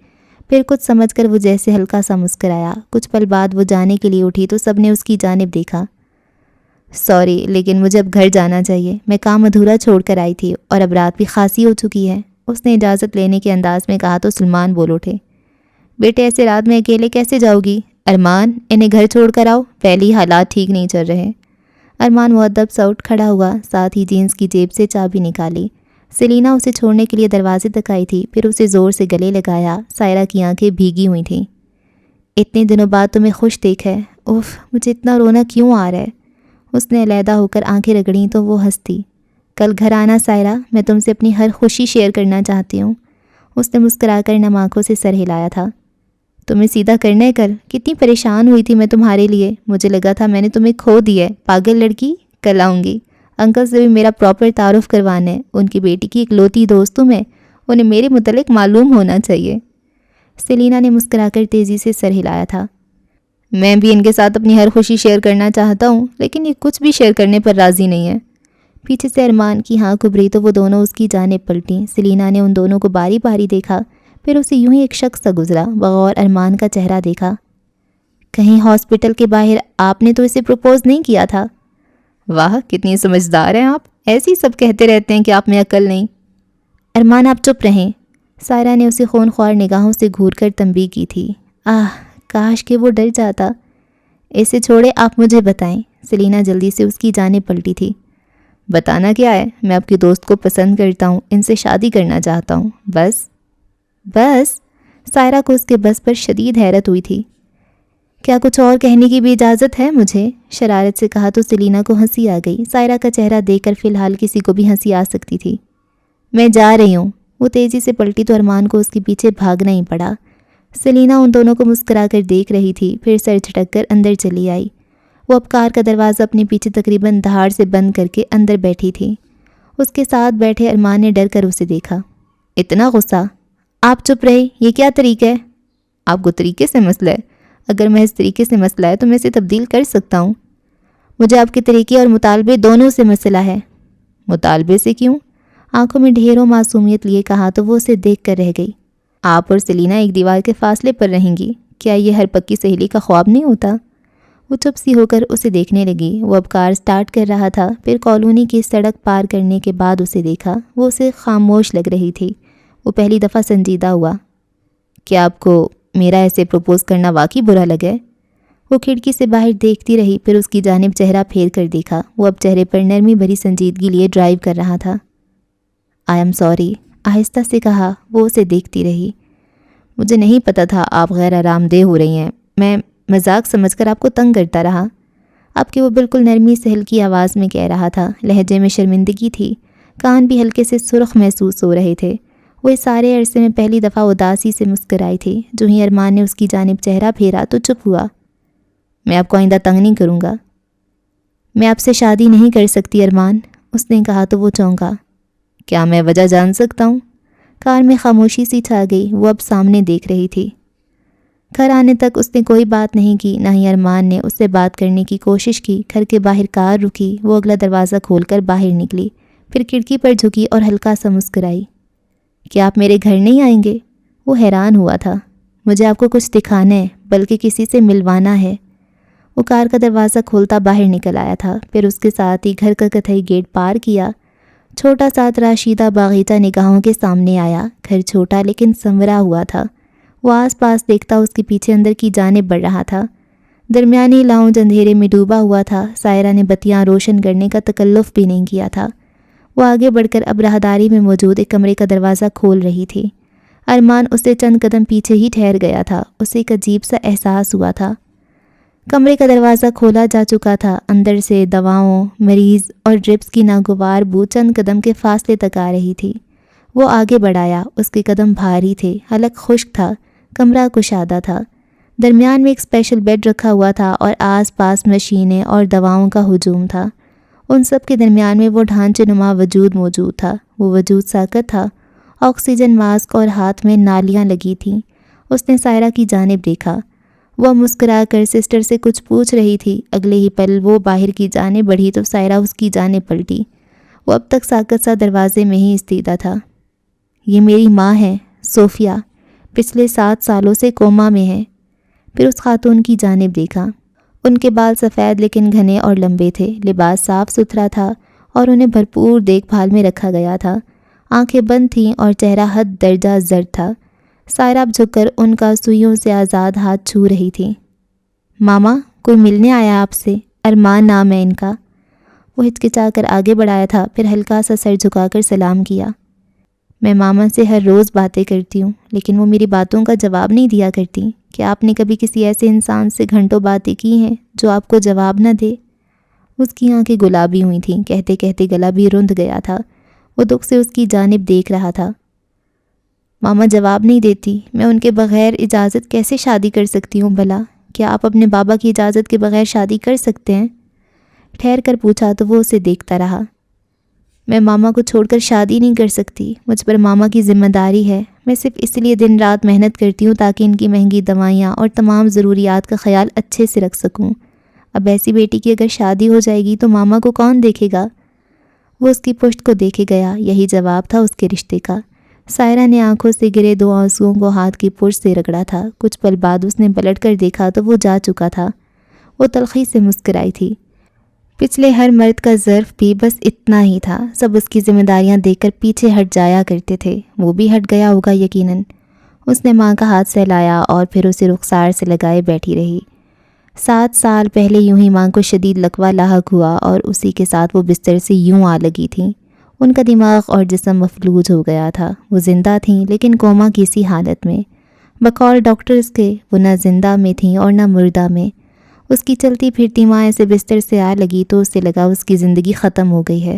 پھر کچھ سمجھ کر وہ جیسے ہلکا سا مسکرایا۔ کچھ پل بعد وہ جانے کے لیے اٹھی تو سب نے اس کی جانب دیکھا۔ سوری، لیکن مجھے اب گھر جانا چاہیے، میں کام ادھورا چھوڑ کر آئی تھی اور اب رات بھی خاصی ہو چکی ہے، اس نے اجازت لینے کے انداز میں کہا تو سلمان بول اٹھے۔ بیٹے ایسے رات میں اکیلے کیسے جاؤ گی؟ ارمان، انہیں گھر چھوڑ کر آؤ، پہلے ہی حالات ٹھیک نہیں چل رہے۔ ارمان مؤدب سا اٹھ کھڑا ہوا، ساتھ ہی جینس کی جیب سے چابی نکالی۔ سیلینا اسے چھوڑنے کے لیے دروازے تک آئی تھی، پھر اسے زور سے گلے لگایا۔ سائرہ کی آنکھیں بھیگی ہوئی تھیں۔ اتنے دنوں بعد تمہیں خوش دیکھا ہے، اوف، مجھے اتنا رونا کیوں آ رہا ہے؟ اس نے علیحدہ ہو کر آنکھیں رگڑیں تو وہ ہنسی۔ کل گھر آنا سائرہ، میں تم سے اپنی ہر خوشی شیئر کرنا چاہتی ہوں۔ اس نے مسکرا کر نم آنکھوں سے سر ہلایا تھا۔ تمہیں سیدھا کرنا ہے کل، کتنی پریشان ہوئی تھی میں تمہارے لیے، مجھے لگا تھا میں نے تمہیں کھو دیا ہے، پاگل لڑکی۔ کل آؤں گی، انکل سے بھی میرا پراپر تعارف کروانا ہے، ان کی بیٹی کی اکلوتی دوست ہوں میں، انہیں میرے متعلق معلوم ہونا چاہیے۔ سیلینا نے مسکرا کر تیزی سے سر ہلایا تھا۔ میں بھی ان کے ساتھ اپنی ہر خوشی شیئر کرنا چاہتا ہوں، لیکن یہ کچھ بھی شیئر کرنے پر راضی نہیں ہے۔ پیچھے سے ارمان کی ہاں کھبری تو وہ دونوں اس کی جانب پلٹیں۔ سیلینا نے ان دونوں کو باری باری دیکھا، پھر اسے یوں ہی ایک شخص سا گزرا، بغور ارمان کا چہرہ دیکھا۔ کہیں ہاسپٹل کے باہر آپ نے تو اسے پروپوز نہیں کیا تھا؟ واہ، کتنی سمجھدار ہیں آپ، ایسے ہی سب کہتے رہتے ہیں کہ آپ میں عقل نہیں۔ ارمان آپ چپ رہیں، سائرہ نے اسے خون خوار نگاہوں سے گھور کر تنبیہ کی تھی۔ کاش کہ وہ ڈر جاتا۔ اسے چھوڑے، آپ مجھے بتائیں۔ سیلینا جلدی سے اس کی جانب پلٹی تھی۔ بتانا کیا ہے، میں آپ کی دوست کو پسند کرتا ہوں، ان سے شادی کرنا چاہتا ہوں، بس۔ بس؟ سائرہ کو اس کے بس پر شدید حیرت ہوئی تھی۔ کیا کچھ اور کہنے کی بھی اجازت ہے مجھے؟ شرارت سے کہا تو سیلینا کو ہنسی آ گئی۔ سائرہ کا چہرہ دیکھ کر فی الحال کسی کو بھی ہنسی آ سکتی تھی۔ میں جا رہی ہوں۔ وہ تیزی سے پلٹی تو ارمان کو اس کے پیچھے بھاگنا ہی پڑا۔ سیلینا ان دونوں کو مسکرا کر دیکھ رہی تھی، پھر سر جھٹک کر اندر چلی آئی۔ وہ اب کار کا دروازہ اپنے پیچھے تقریباً دھاڑ سے بند کر کے اندر بیٹھی تھی۔ اس کے ساتھ بیٹھے ارمان نے ڈر کر اسے دیکھا۔ اتنا غصہ؟ آپ چپ رہے، یہ کیا طریقہ ہے؟ آپ کو طریقے سے مسئلہ ہے؟ اگر میں اس طریقے سے مسئلہ ہے تو میں اسے تبدیل کر سکتا ہوں۔ مجھے آپ کے طریقے اور مطالبے دونوں سے مسئلہ ہے۔ مطالبے سے کیوں؟ آنکھوں میں ڈھیروں معصومیت لیے کہا تو وہ اسے دیکھ کر رہ گئی۔ آپ اور سیلینا ایک دیوار کے فاصلے پر رہیں گی، کیا یہ ہر پکی سہیلی کا خواب نہیں ہوتا؟ وہ چپ سی ہو کر اسے دیکھنے لگی۔ وہ اب کار سٹارٹ کر رہا تھا، پھر کالونی کی سڑک پار کرنے کے بعد اسے دیکھا۔ وہ اسے خاموش لگ رہی تھی۔ وہ پہلی دفعہ سنجیدہ ہوا۔ کیا آپ کو میرا ایسے پروپوز کرنا واقعی برا لگے؟ وہ کھڑکی سے باہر دیکھتی رہی، پھر اس کی جانب چہرہ پھیر کر دیکھا۔ وہ اب چہرے پر نرمی بھری سنجیدگی لیے ڈرائیو کر رہا تھا۔ آئی ایم سوری، آہستہ سے کہا۔ وہ اسے دیکھتی رہی۔ مجھے نہیں پتہ تھا آپ غیر آرام دہ ہو رہی ہیں، میں مذاق سمجھ کر آپ کو تنگ کرتا رہا۔ اب کہ وہ بالکل نرمی سے ہلکی آواز میں کہہ رہا تھا، لہجے میں شرمندگی تھی، کان بھی ہلکے سے سرخ محسوس ہو رہے تھے۔ وہ اس سارے عرصے میں پہلی دفعہ اداسی سے مسکرائی تھی۔ جو ہی ارمان نے اس کی جانب چہرہ پھیرا تو چپ ہوا۔ میں آپ کو آئندہ تنگ نہیں کروں گا۔ میں آپ سے شادی نہیں کر سکتی ارمان، اس نے کہا تو وہ چونکا۔ کیا میں وجہ جان سکتا ہوں؟ کار میں خاموشی سی چھا گئی۔ وہ اب سامنے دیکھ رہی تھی۔ گھر آنے تک اس نے کوئی بات نہیں کی، نہ ہی ارمان نے اس سے بات کرنے کی کوشش کی۔ گھر کے باہر کار رکی، وہ اگلا دروازہ کھول کر باہر نکلی، پھر کھڑکی پر جھکی اور ہلکا سا مسکرائی۔ کیا آپ میرے گھر نہیں آئیں گے؟ وہ حیران ہوا تھا۔ مجھے آپ کو کچھ دکھانا ہے، بلکہ کسی سے ملوانا ہے۔ وہ کار کا دروازہ کھولتا باہر نکل آیا تھا، پھر اس کے ساتھ ہی گھر کا کتھئی گیٹ پار کیا۔ چھوٹا سا تراشیدہ باغیچہ نگاہوں کے سامنے آیا۔ گھر چھوٹا لیکن سنورا ہوا تھا۔ وہ آس پاس دیکھتا اس کے پیچھے اندر کی جانب بڑھ رہا تھا۔ درمیانی لاؤنج اندھیرے میں ڈوبا ہوا تھا۔ سائرہ نے بتیاں روشن کرنے کا تکلف بھی نہیں کیا تھا۔ وہ آگے بڑھ کر اب راہداری میں موجود ایک کمرے کا دروازہ کھول رہی تھی۔ ارمان اس سے چند قدم پیچھے ہی ٹھہر گیا تھا۔ اسے ایک عجیب سا احساس ہوا تھا۔ کمرے کا دروازہ کھولا جا چکا تھا۔ اندر سے دواؤں، مریض اور ڈرپس کی ناگوار بو چند قدم کے فاصلے تک آ رہی تھی۔ وہ آگے بڑھایا۔ اس کے قدم بھاری تھے، حلق خشک تھا، کمرہ کشادہ تھا۔ درمیان میں ایک اسپیشل بیڈ رکھا ہوا تھا اور آس پاس مشینیں اور دواؤں کا ہجوم تھا۔ ان سب کے درمیان میں وہ ڈھانچے نما وجود موجود تھا۔ وہ وجود ساکت تھا۔ آکسیجن ماسک اور ہاتھ میں نالیاں لگی تھیں۔ اس نے سائرہ کی جانب دیکھا۔ وہ مسکرا کر سسٹر سے کچھ پوچھ رہی تھی۔ اگلے ہی پل وہ باہر کی جانب بڑھی تو سائرہ اس کی جانب پلٹی۔ وہ اب تک ساکت سا دروازے میں ہی استیدا تھا۔ یہ میری ماں ہے، صوفیہ، پچھلے 7 سالوں سے کوما میں ہے۔ پھر اس خاتون کی جانب دیکھا۔ ان کے بال سفید لیکن گھنے اور لمبے تھے، لباس صاف ستھرا تھا اور انہیں بھرپور دیکھ بھال میں رکھا گیا تھا۔ آنکھیں بند تھیں اور چہرہ حد درجہ زرد تھا۔ سائرہ اب جھک کر ان کا سوئیوں سے آزاد ہاتھ چھو رہی تھی۔ ماما، کوئی ملنے آیا آپ سے، ارمان نام ہے ان کا۔ وہ ہچکچا کر آگے بڑھایا تھا، پھر ہلکا سا سر جھکا کر سلام کیا۔ میں ماما سے ہر روز باتیں کرتی ہوں، لیکن وہ میری باتوں کا جواب نہیں دیا کرتی۔ کیا آپ نے کبھی کسی ایسے انسان سے گھنٹوں باتیں کی ہیں جو آپ کو جواب نہ دے؟ اس کی آنکھیں گلابی ہوئی تھیں، کہتے کہتے گلا بھی رند گیا تھا۔ وہ دکھ سے اس کی جانب دیکھ رہا تھا۔ ماما جواب نہیں دیتی، میں ان کے بغیر اجازت کیسے شادی کر سکتی ہوں بھلا؟ کیا آپ اپنے بابا کی اجازت کے بغیر شادی کر سکتے ہیں؟ ٹھہر کر پوچھا تو وہ اسے دیکھتا رہا۔ میں ماما کو چھوڑ کر شادی نہیں کر سکتی، مجھ پر ماما کی ذمہ داری ہے۔ میں صرف اس لیے دن رات محنت کرتی ہوں تاکہ ان کی مہنگی دوائیاں اور تمام ضروریات کا خیال اچھے سے رکھ سکوں۔ اب ایسی بیٹی کی اگر شادی ہو جائے گی تو ماما کو کون دیکھے گا؟ وہ اس کی پشت کو دیکھے گیا۔ یہی جواب تھا اس کے رشتے کا۔ سائرہ نے آنکھوں سے گرے 2 آنسوؤں کو ہاتھ کی پشت سے رگڑا تھا۔ کچھ پل بعد اس نے پلٹ کر دیکھا تو وہ جا چکا تھا۔ وہ تلخی سے مسکرائی تھی۔ پچھلے ہر مرد کا ظرف بھی بس اتنا ہی تھا، سب اس کی ذمہ داریاں دیکھ کر پیچھے ہٹ جایا کرتے تھے۔ وہ بھی ہٹ گیا ہوگا یقیناً۔ اس نے ماں کا ہاتھ سہلایا اور پھر اسے رخسار سے لگائے بیٹھی رہی۔ 7 سال پہلے یوں ہی ماں کو شدید لقوہ لاحق ہوا اور اسی کے ساتھ وہ بستر سے یوں آ لگی تھیں۔ ان کا دماغ اور جسم مفلوج ہو گیا تھا۔ وہ زندہ تھیں لیکن کوما کی سی حالت میں۔ بقول ڈاکٹرز کے وہ نہ زندہ میں تھیں اور نہ مردہ میں۔ اس کی چلتی پھرتی ماں ایسے بستر سے آ لگی تو اسے لگا اس کی زندگی ختم ہو گئی ہے۔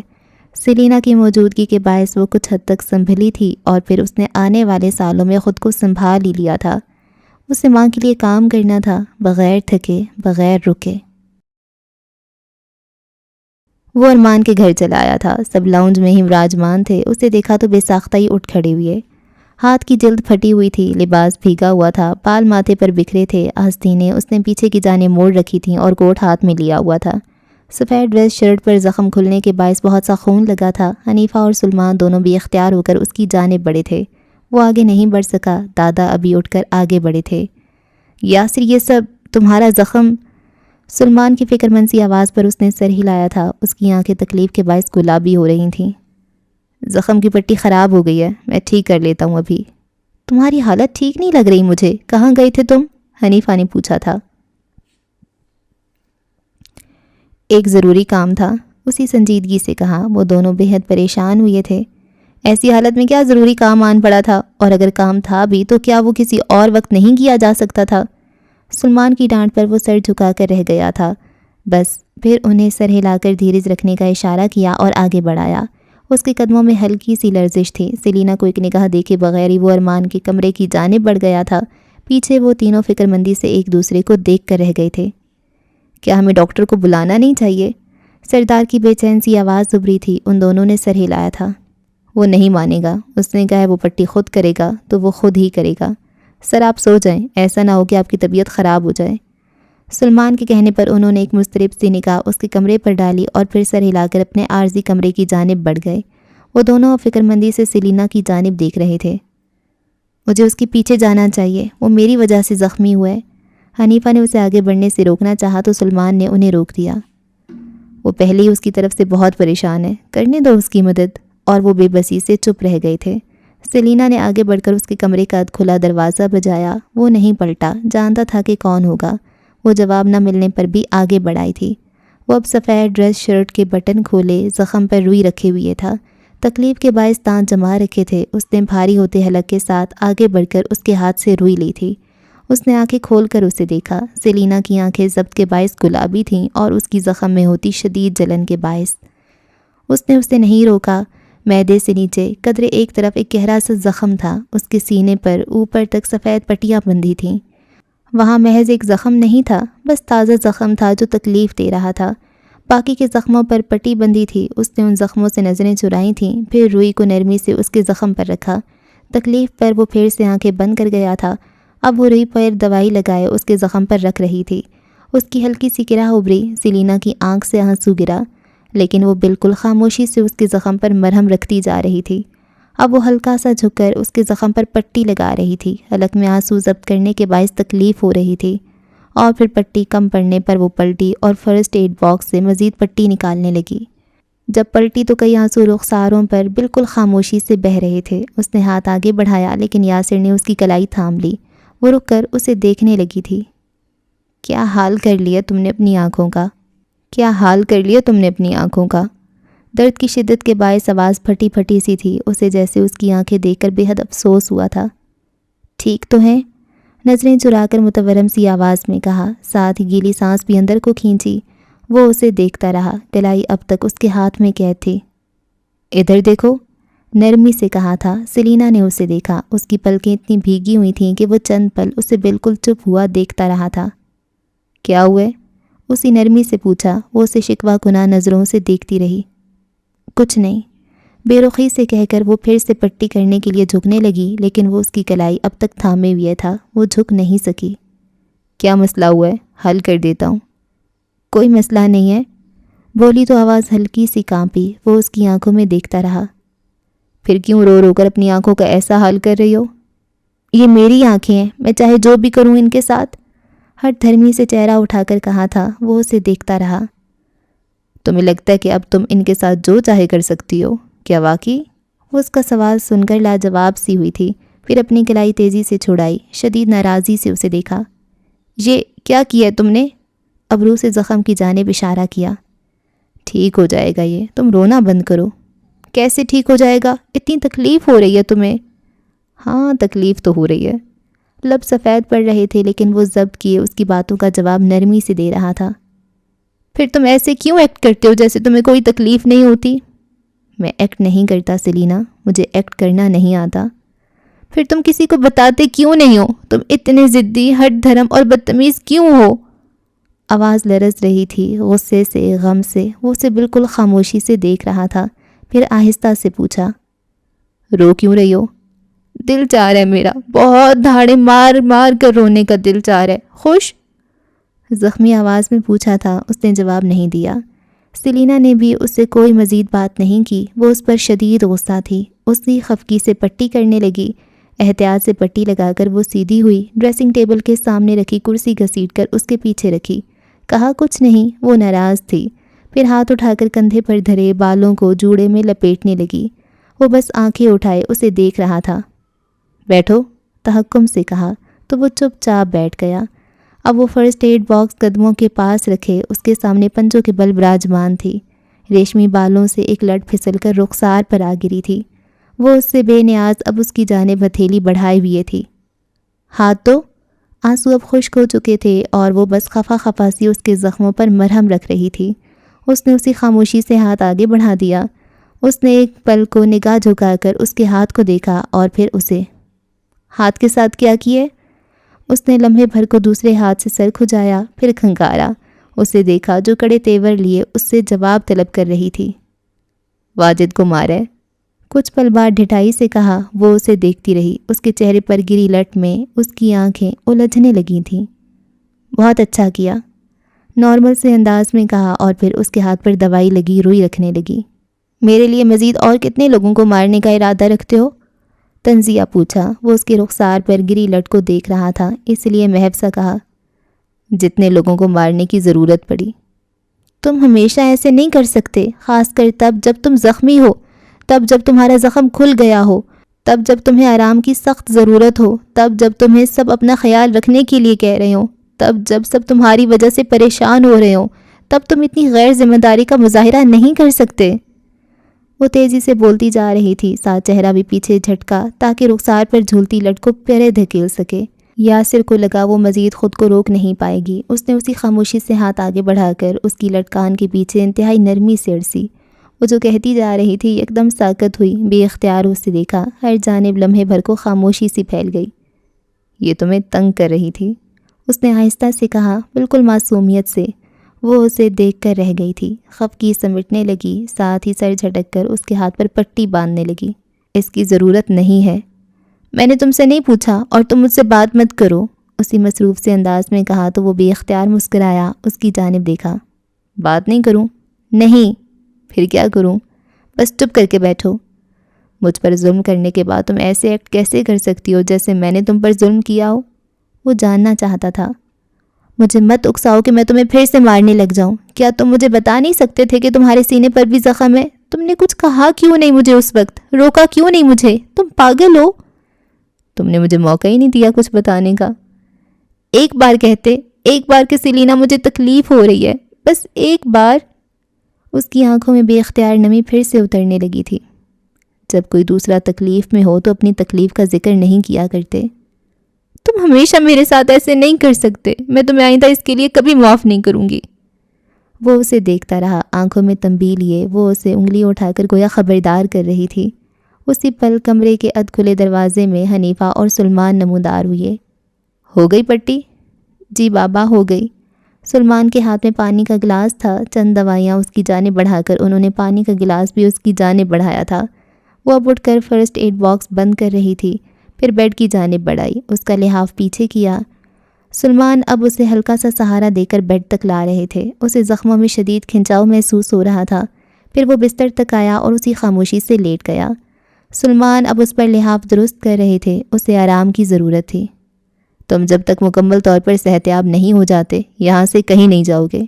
سیلینا کی موجودگی کے باعث وہ کچھ حد تک سنبھلی تھی اور پھر اس نے آنے والے سالوں میں خود کو سنبھال ہی لیا تھا۔ اسے ماں کے لیے کام کرنا تھا، بغیر تھکے، بغیر رکے۔ وہ ارمان کے گھر چلا آیا تھا۔ سب لاؤنج میں ہی وراجمان تھے۔ اسے دیکھا تو بے ساختہ ہی اٹھ کھڑے ہوئے۔ ہاتھ کی جلد پھٹی ہوئی تھی، لباس بھیگا ہوا تھا، بال ماتھے پر بکھرے تھے، آستینیں اس نے پیچھے کی جانب موڑ رکھی تھیں اور کوٹ ہاتھ میں لیا ہوا تھا۔ سفید ڈریس شرٹ پر زخم کھلنے کے باعث بہت سا خون لگا تھا۔ حنیفہ اور سلمان دونوں بھی اختیار ہو کر اس کی جانب بڑھے تھے۔ وہ آگے نہیں بڑھ سکا۔ دادا ابھی اٹھ کر آگے بڑھے تھے۔ یاسر، یہ سب تمہارا زخم؟ سلمان کی فکر مند سی آواز پر اس نے سر ہلایا تھا۔ اس کی آنکھیں تکلیف کے باعث گلابی ہو رہی تھیں۔ زخم کی پٹی خراب ہو گئی ہے، میں ٹھیک کر لیتا ہوں ابھی۔ تمہاری حالت ٹھیک نہیں لگ رہی مجھے، کہاں گئے تھے تم؟ حنیفہ نے پوچھا تھا۔ ایک ضروری کام تھا، اسی سنجیدگی سے کہا۔ وہ دونوں بے حد پریشان ہوئے تھے۔ ایسی حالت میں کیا ضروری کام آن پڑا تھا؟ اور اگر کام تھا بھی تو کیا وہ کسی اور وقت نہیں کیا جا سکتا تھا؟ سلمان کی ڈانٹ پر وہ سر جھکا کر رہ گیا تھا۔ بس پھر انہیں سر ہلا کر دھیرج رکھنے کا اشارہ کیا اور آگے بڑھایا۔ اس کے قدموں میں ہلکی سی لرزش تھی۔ سیلینا کو ایک نگاہ دیکھے بغیر ہی وہ ارمان کے کمرے کی جانب بڑھ گیا تھا۔ پیچھے وہ تینوں فکر مندی سے ایک دوسرے کو دیکھ کر رہ گئے تھے۔ کیا ہمیں ڈاکٹر کو بلانا نہیں چاہیے؟ سردار کی بے چین سی آواز ابھری تھی۔ ان دونوں نے سر ہلایا تھا۔ وہ نہیں مانے گا، اس نے کہا ہے وہ پٹی خود کرے گا تو وہ خود ہی کرے گا۔ سر آپ سو جائیں، ایسا نہ ہو کہ آپ کی طبیعت خراب ہو جائے۔ سلمان کے کہنے پر انہوں نے ایک مضطرب سی نگاہ اس کے کمرے پر ڈالی اور پھر سر ہلا کر اپنے عارضی کمرے کی جانب بڑھ گئے۔ وہ دونوں فکر مندی سے سیلینا کی جانب دیکھ رہے تھے۔ مجھے اس کے پیچھے جانا چاہیے، وہ میری وجہ سے زخمی ہوا ہے۔ حنیفہ نے اسے آگے بڑھنے سے روکنا چاہا تو سلمان نے انہیں روک دیا۔ وہ پہلے ہی اس کی طرف سے بہت پریشان ہے، کرنے دو اس کی مدد۔ اور وہ بے بسی سے چپ رہ گئے تھے۔ سیلینا نے آگے بڑھ کر اس کے کمرے کا کھلا دروازہ بجایا۔ وہ نہیں پلٹا، جانتا تھا کہ کون ہوگا۔ وہ جواب نہ ملنے پر بھی آگے بڑھ آئی تھی۔ وہ اب سفید ڈریس شرٹ کے بٹن کھولے زخم پر روئی رکھے ہوئے تھا، تکلیف کے باعث دانت جما رکھے تھے۔ اس نے بھاری ہوتے حلق کے ساتھ آگے بڑھ کر اس کے ہاتھ سے روئی لی تھی۔ اس نے آنکھیں کھول کر اسے دیکھا۔ سیلینا کی آنکھیں ضبط کے باعث گلابی تھیں اور اس کی زخم میں ہوتی شدید جلن کے باعث۔ اس نے اسے نہیں روکا۔ معدے سے نیچے قدرے ایک طرف ایک گہرا سا زخم تھا، اس کے سینے پر اوپر تک سفید پٹیاں بندھی تھیں۔ وہاں محض ایک زخم نہیں تھا، بس تازہ زخم تھا جو تکلیف دے رہا تھا۔ باقی کے زخموں پر پٹی بندھی تھی۔ اس نے ان زخموں سے نظریں چرائی تھیں، پھر روئی کو نرمی سے اس کے زخم پر رکھا۔ تکلیف پر وہ پھر سے آنکھیں بند کر گیا تھا۔ اب وہ روئی پر دوائی لگائے اس کے زخم پر رکھ رہی تھی۔ اس کی ہلکی سی کرا ابھری۔ سیلینا کی آنکھ سے آنسو گرا، لیکن وہ بالکل خاموشی سے اس کے زخم پر مرہم رکھتی جا رہی تھی۔ اب وہ ہلکا سا جھک کر اس کے زخم پر پٹی لگا رہی تھی۔ حلق میں آنسو ضبط کرنے کے باعث تکلیف ہو رہی تھی، اور پھر پٹی کم پڑنے پر وہ پلٹی اور فرسٹ ایڈ باکس سے مزید پٹی نکالنے لگی۔ جب پلٹی تو کئی آنسو رخساروں پر بالکل خاموشی سے بہہ رہے تھے۔ اس نے ہاتھ آگے بڑھایا، لیکن یاسر نے اس کی کلائی تھام لی۔ وہ رک کر اسے دیکھنے لگی تھی۔ کیا حال کر لیا تم نے اپنی آنکھوں کا؟ کیا حال کر لیا تم نے اپنی آنکھوں کا؟ درد کی شدت کے باعث آواز پھٹی پھٹی سی تھی۔ اسے جیسے اس کی آنکھیں دیکھ کر بے حد افسوس ہوا تھا۔ ٹھیک تو ہیں؟ نظریں چرا کر متورم سی آواز میں کہا، ساتھ ہی گیلی سانس بھی اندر کو کھینچی۔ وہ اسے دیکھتا رہا۔ کلائی اب تک اس کے ہاتھ میں قید تھی۔ ادھر دیکھو، نرمی سے کہا تھا۔ سیلینا نے اسے دیکھا۔ اس کی پلکیں اتنی بھیگی ہوئی تھیں کہ وہ چند پل اسے بالکل چپ ہوا دیکھتا رہا تھا۔ کیا ہوا ہے؟ اسی نرمی سے پوچھا۔ وہ اسے شکوہ کناں نظروں سے دیکھتی رہی۔ کچھ نہیں، بے رخی سے کہہ کر وہ پھر سے پٹی کرنے کے لیے جھکنے لگی، لیکن وہ اس کی کلائی اب تک تھامے ہوئے تھا۔ وہ جھک نہیں سکی۔ کیا مسئلہ ہوا ہے؟ حل کر دیتا ہوں۔ کوئی مسئلہ نہیں ہے، بولی تو آواز ہلکی سی کانپی۔ وہ اس کی آنکھوں میں دیکھتا رہا۔ پھر کیوں رو رو کر اپنی آنکھوں کا ایسا حال کر رہی ہو؟ یہ میری آنکھیں ہیں، میں چاہے جو بھی کروں ان کے ساتھ۔ ہٹ دھرمی سے چہرہ اٹھا کر کہا تھا۔ وہ اسے دیکھتا رہا۔ تمہیں لگتا ہے کہ اب تم ان کے ساتھ جو چاہے کر سکتی ہو؟ کیا واقعی؟ وہ اس کا سوال سن کر لاجواب سی ہوئی تھی، پھر اپنی کلائی تیزی سے چھڑائی۔ شدید ناراضی سے اسے دیکھا۔ یہ کیا کیا تم نے؟ ابرو سے زخم کی جانب اشارہ کیا۔ ٹھیک ہو جائے گا، یہ تم رونا بند کرو۔ کیسے ٹھیک ہو جائے گا؟ اتنی تکلیف ہو رہی ہے تمہیں؟ ہاں تکلیف تو ہو رہی ہے۔ لب سفید پڑ رہے تھے، لیکن وہ ضبط کیے اس کی باتوں کا جواب نرمی سے دے رہا تھا۔ پھر تم ایسے کیوں ایکٹ کرتے ہو جیسے تمہیں کوئی تکلیف نہیں ہوتی؟ میں ایکٹ نہیں کرتا سیلینا، مجھے ایکٹ کرنا نہیں آتا۔ پھر تم کسی کو بتاتے کیوں نہیں ہو؟ تم اتنے ضدی، ہٹ دھرم اور بدتمیز کیوں ہو؟ آواز لرز رہی تھی، غصے سے، غم سے۔ وہ اسے بالکل خاموشی سے دیکھ رہا تھا، پھر آہستہ سے پوچھا، رو کیوں رہی ہو؟ دل چاہ رہا ہے میرا، بہت دھاڑے مار مار کر رونے کا دل چاہ رہا ہے۔ خوش؟ زخمی آواز میں پوچھا تھا۔ اس نے جواب نہیں دیا۔ سیلینا نے بھی اس سے کوئی مزید بات نہیں کی۔ وہ اس پر شدید غصہ تھی۔ اسی خفگی سے پٹی کرنے لگی۔ احتیاط سے پٹی لگا کر وہ سیدھی ہوئی، ڈریسنگ ٹیبل کے سامنے رکھی کرسی گھسیٹ کر اس کے پیچھے رکھی۔ کہا کچھ نہیں، وہ ناراض تھی۔ پھر ہاتھ اٹھا کر کندھے پر دھرے بالوں کو جوڑے میں لپیٹنے لگی۔ وہ بس آنکھیں اٹھائے اسے دیکھ رہا تھا۔ بیٹھو، تحکم سے کہا تو وہ چپ چاپ بیٹھ گیا۔ اب وہ فرسٹ ایڈ باکس قدموں کے پاس رکھے اس کے سامنے پنجوں کے بل براجمان تھی۔ ریشمی بالوں سے ایک لٹ پھسل کر رخسار پر آ گری تھی۔ وہ اس سے بے نیاز اب اس کی جانب ہتھیلی بڑھائے ہوئے تھی۔ ہاتھ دو۔ آنسو اب خشک ہو چکے تھے اور وہ بس خفا خفا سی اس کے زخموں پر مرہم رکھ رہی تھی۔ اس نے اسی خاموشی سے ہاتھ آگے بڑھا دیا۔ اس نے ایک پل کو نگاہ جھکا کر اس کے ہاتھ کو دیکھا اور پھر اسے۔ ہاتھ کے ساتھ کیا کیے؟ اس نے لمحے بھر کو دوسرے ہاتھ سے سر کھجایا، پھر کھنکارا۔ اسے دیکھا جو کڑے تیور لیے اس سے جواب طلب کر رہی تھی۔ واجد کو مارا ہے؟ کچھ پل بعد ڈھٹائی سے کہا۔ وہ اسے دیکھتی رہی۔ اس کے چہرے پر گری لٹ میں اس کی آنکھیں الجھنے لگی تھیں۔ بہت اچھا کیا، نارمل سے انداز میں کہا، اور پھر اس کے ہاتھ پر دوائی لگی روئی رکھنے لگی۔ میرے لیے مزید اور کتنے لوگوں کو مارنے کا ارادہ رکھتے ہو؟ تنزیہ پوچھا۔ وہ اس کے رخسار پر گری لٹ کو دیکھ رہا تھا، اس لیے محب سا کہا، جتنے لوگوں کو مارنے کی ضرورت پڑی۔ تم ہمیشہ ایسے نہیں کر سکتے، خاص کر تب جب تم زخمی ہو، تب جب تمہارا زخم کھل گیا ہو، تب جب تمہیں آرام کی سخت ضرورت ہو، تب جب تمہیں سب اپنا خیال رکھنے کے لیے کہہ رہے ہوں، تب جب سب تمہاری وجہ سے پریشان ہو رہے ہوں، تب تم اتنی غیر ذمہ داری کا مظاہرہ نہیں کر سکتے۔ وہ تیزی سے بولتی جا رہی تھی، ساتھ چہرہ بھی پیچھے جھٹکا تاکہ رخسار پر جھولتی لٹ کو پیرے دھکیل سکے۔ یاسر کو لگا وہ مزید خود کو روک نہیں پائے گی۔ اس نے اسی خاموشی سے ہاتھ آگے بڑھا کر اس کی لٹکان کے پیچھے انتہائی نرمی سے اڑسی۔ وہ جو کہتی جا رہی تھی ایک دم ساکت ہوئی، بے اختیار اسے دیکھا، ہر جانب لمحے بھر کو خاموشی سی پھیل گئی۔ یہ تمہیں تنگ کر رہی تھی، اس نے آہستہ سے کہا، بالکل معصومیت سے۔ وہ اسے دیکھ کر رہ گئی تھی، خفگی سمٹنے لگی، ساتھ ہی سر جھٹک کر اس کے ہاتھ پر پٹی باندھنے لگی۔ اس کی ضرورت نہیں ہے، میں نے تم سے نہیں پوچھا، اور تم مجھ سے بات مت کرو، اسی مصروف سے انداز میں کہا تو وہ بے اختیار مسکرایا، اس کی جانب دیکھا۔ بات نہیں کروں؟ نہیں، پھر کیا کروں؟ بس چپ کر کے بیٹھو۔ مجھ پر ظلم کرنے کے بعد تم ایسے ایکٹ کیسے کر سکتی ہو جیسے میں نے تم پر ظلم کیا ہو؟ وہ جاننا چاہتا تھا۔ مجھے مت اکساؤ کہ میں تمہیں پھر سے مارنے لگ جاؤں۔ کیا تم مجھے بتا نہیں سکتے تھے کہ تمہارے سینے پر بھی زخم ہے؟ تم نے کچھ کہا کیوں نہیں مجھے اس وقت؟ روکا کیوں نہیں مجھے؟ تم پاگل ہو؟ تم نے مجھے موقع ہی نہیں دیا کچھ بتانے کا۔ ایک بار کہتے، ایک بار کہ سیلینا مجھے تکلیف ہو رہی ہے، بس ایک بار۔ اس کی آنکھوں میں بے اختیار نمی پھر سے اترنے لگی تھی۔ جب کوئی دوسرا تکلیف میں ہو تو اپنی تکلیف کا ذکر نہیں کیا کرتے۔ تم ہمیشہ میرے ساتھ ایسے نہیں کر سکتے، میں تمہیں آئندہ اس کے لیے کبھی معاف نہیں کروں گی۔ وہ اسے دیکھتا رہا، آنکھوں میں تنبیہ لیے وہ اسے انگلی اٹھا کر گویا خبردار کر رہی تھی۔ اسی پل کمرے کے ادھ کھلے دروازے میں حنیفہ اور سلمان نمودار ہوئے۔ ہو گئی پٹی؟ جی بابا، ہو گئی۔ سلمان کے ہاتھ میں پانی کا گلاس تھا، چند دوائیاں اس کی جانب بڑھا کر انہوں نے پانی کا گلاس بھی اس کی جانب بڑھایا تھا۔ وہ اب اٹھ کر فرسٹ ایڈ باکس بند کر رہی تھی، پھر بیڈ کی جانب بڑھائی، اس کا لحاف پیچھے کیا۔ سلمان اب اسے ہلکا سا سہارا دے کر بیڈ تک لا رہے تھے۔ اسے زخموں میں شدید کھنچاؤ محسوس ہو رہا تھا۔ پھر وہ بستر تک آیا اور اسی خاموشی سے لیٹ گیا۔ سلمان اب اس پر لحاف درست کر رہے تھے، اسے آرام کی ضرورت تھی۔ تم جب تک مکمل طور پر صحتیاب نہیں ہو جاتے یہاں سے کہیں نہیں جاؤ گے۔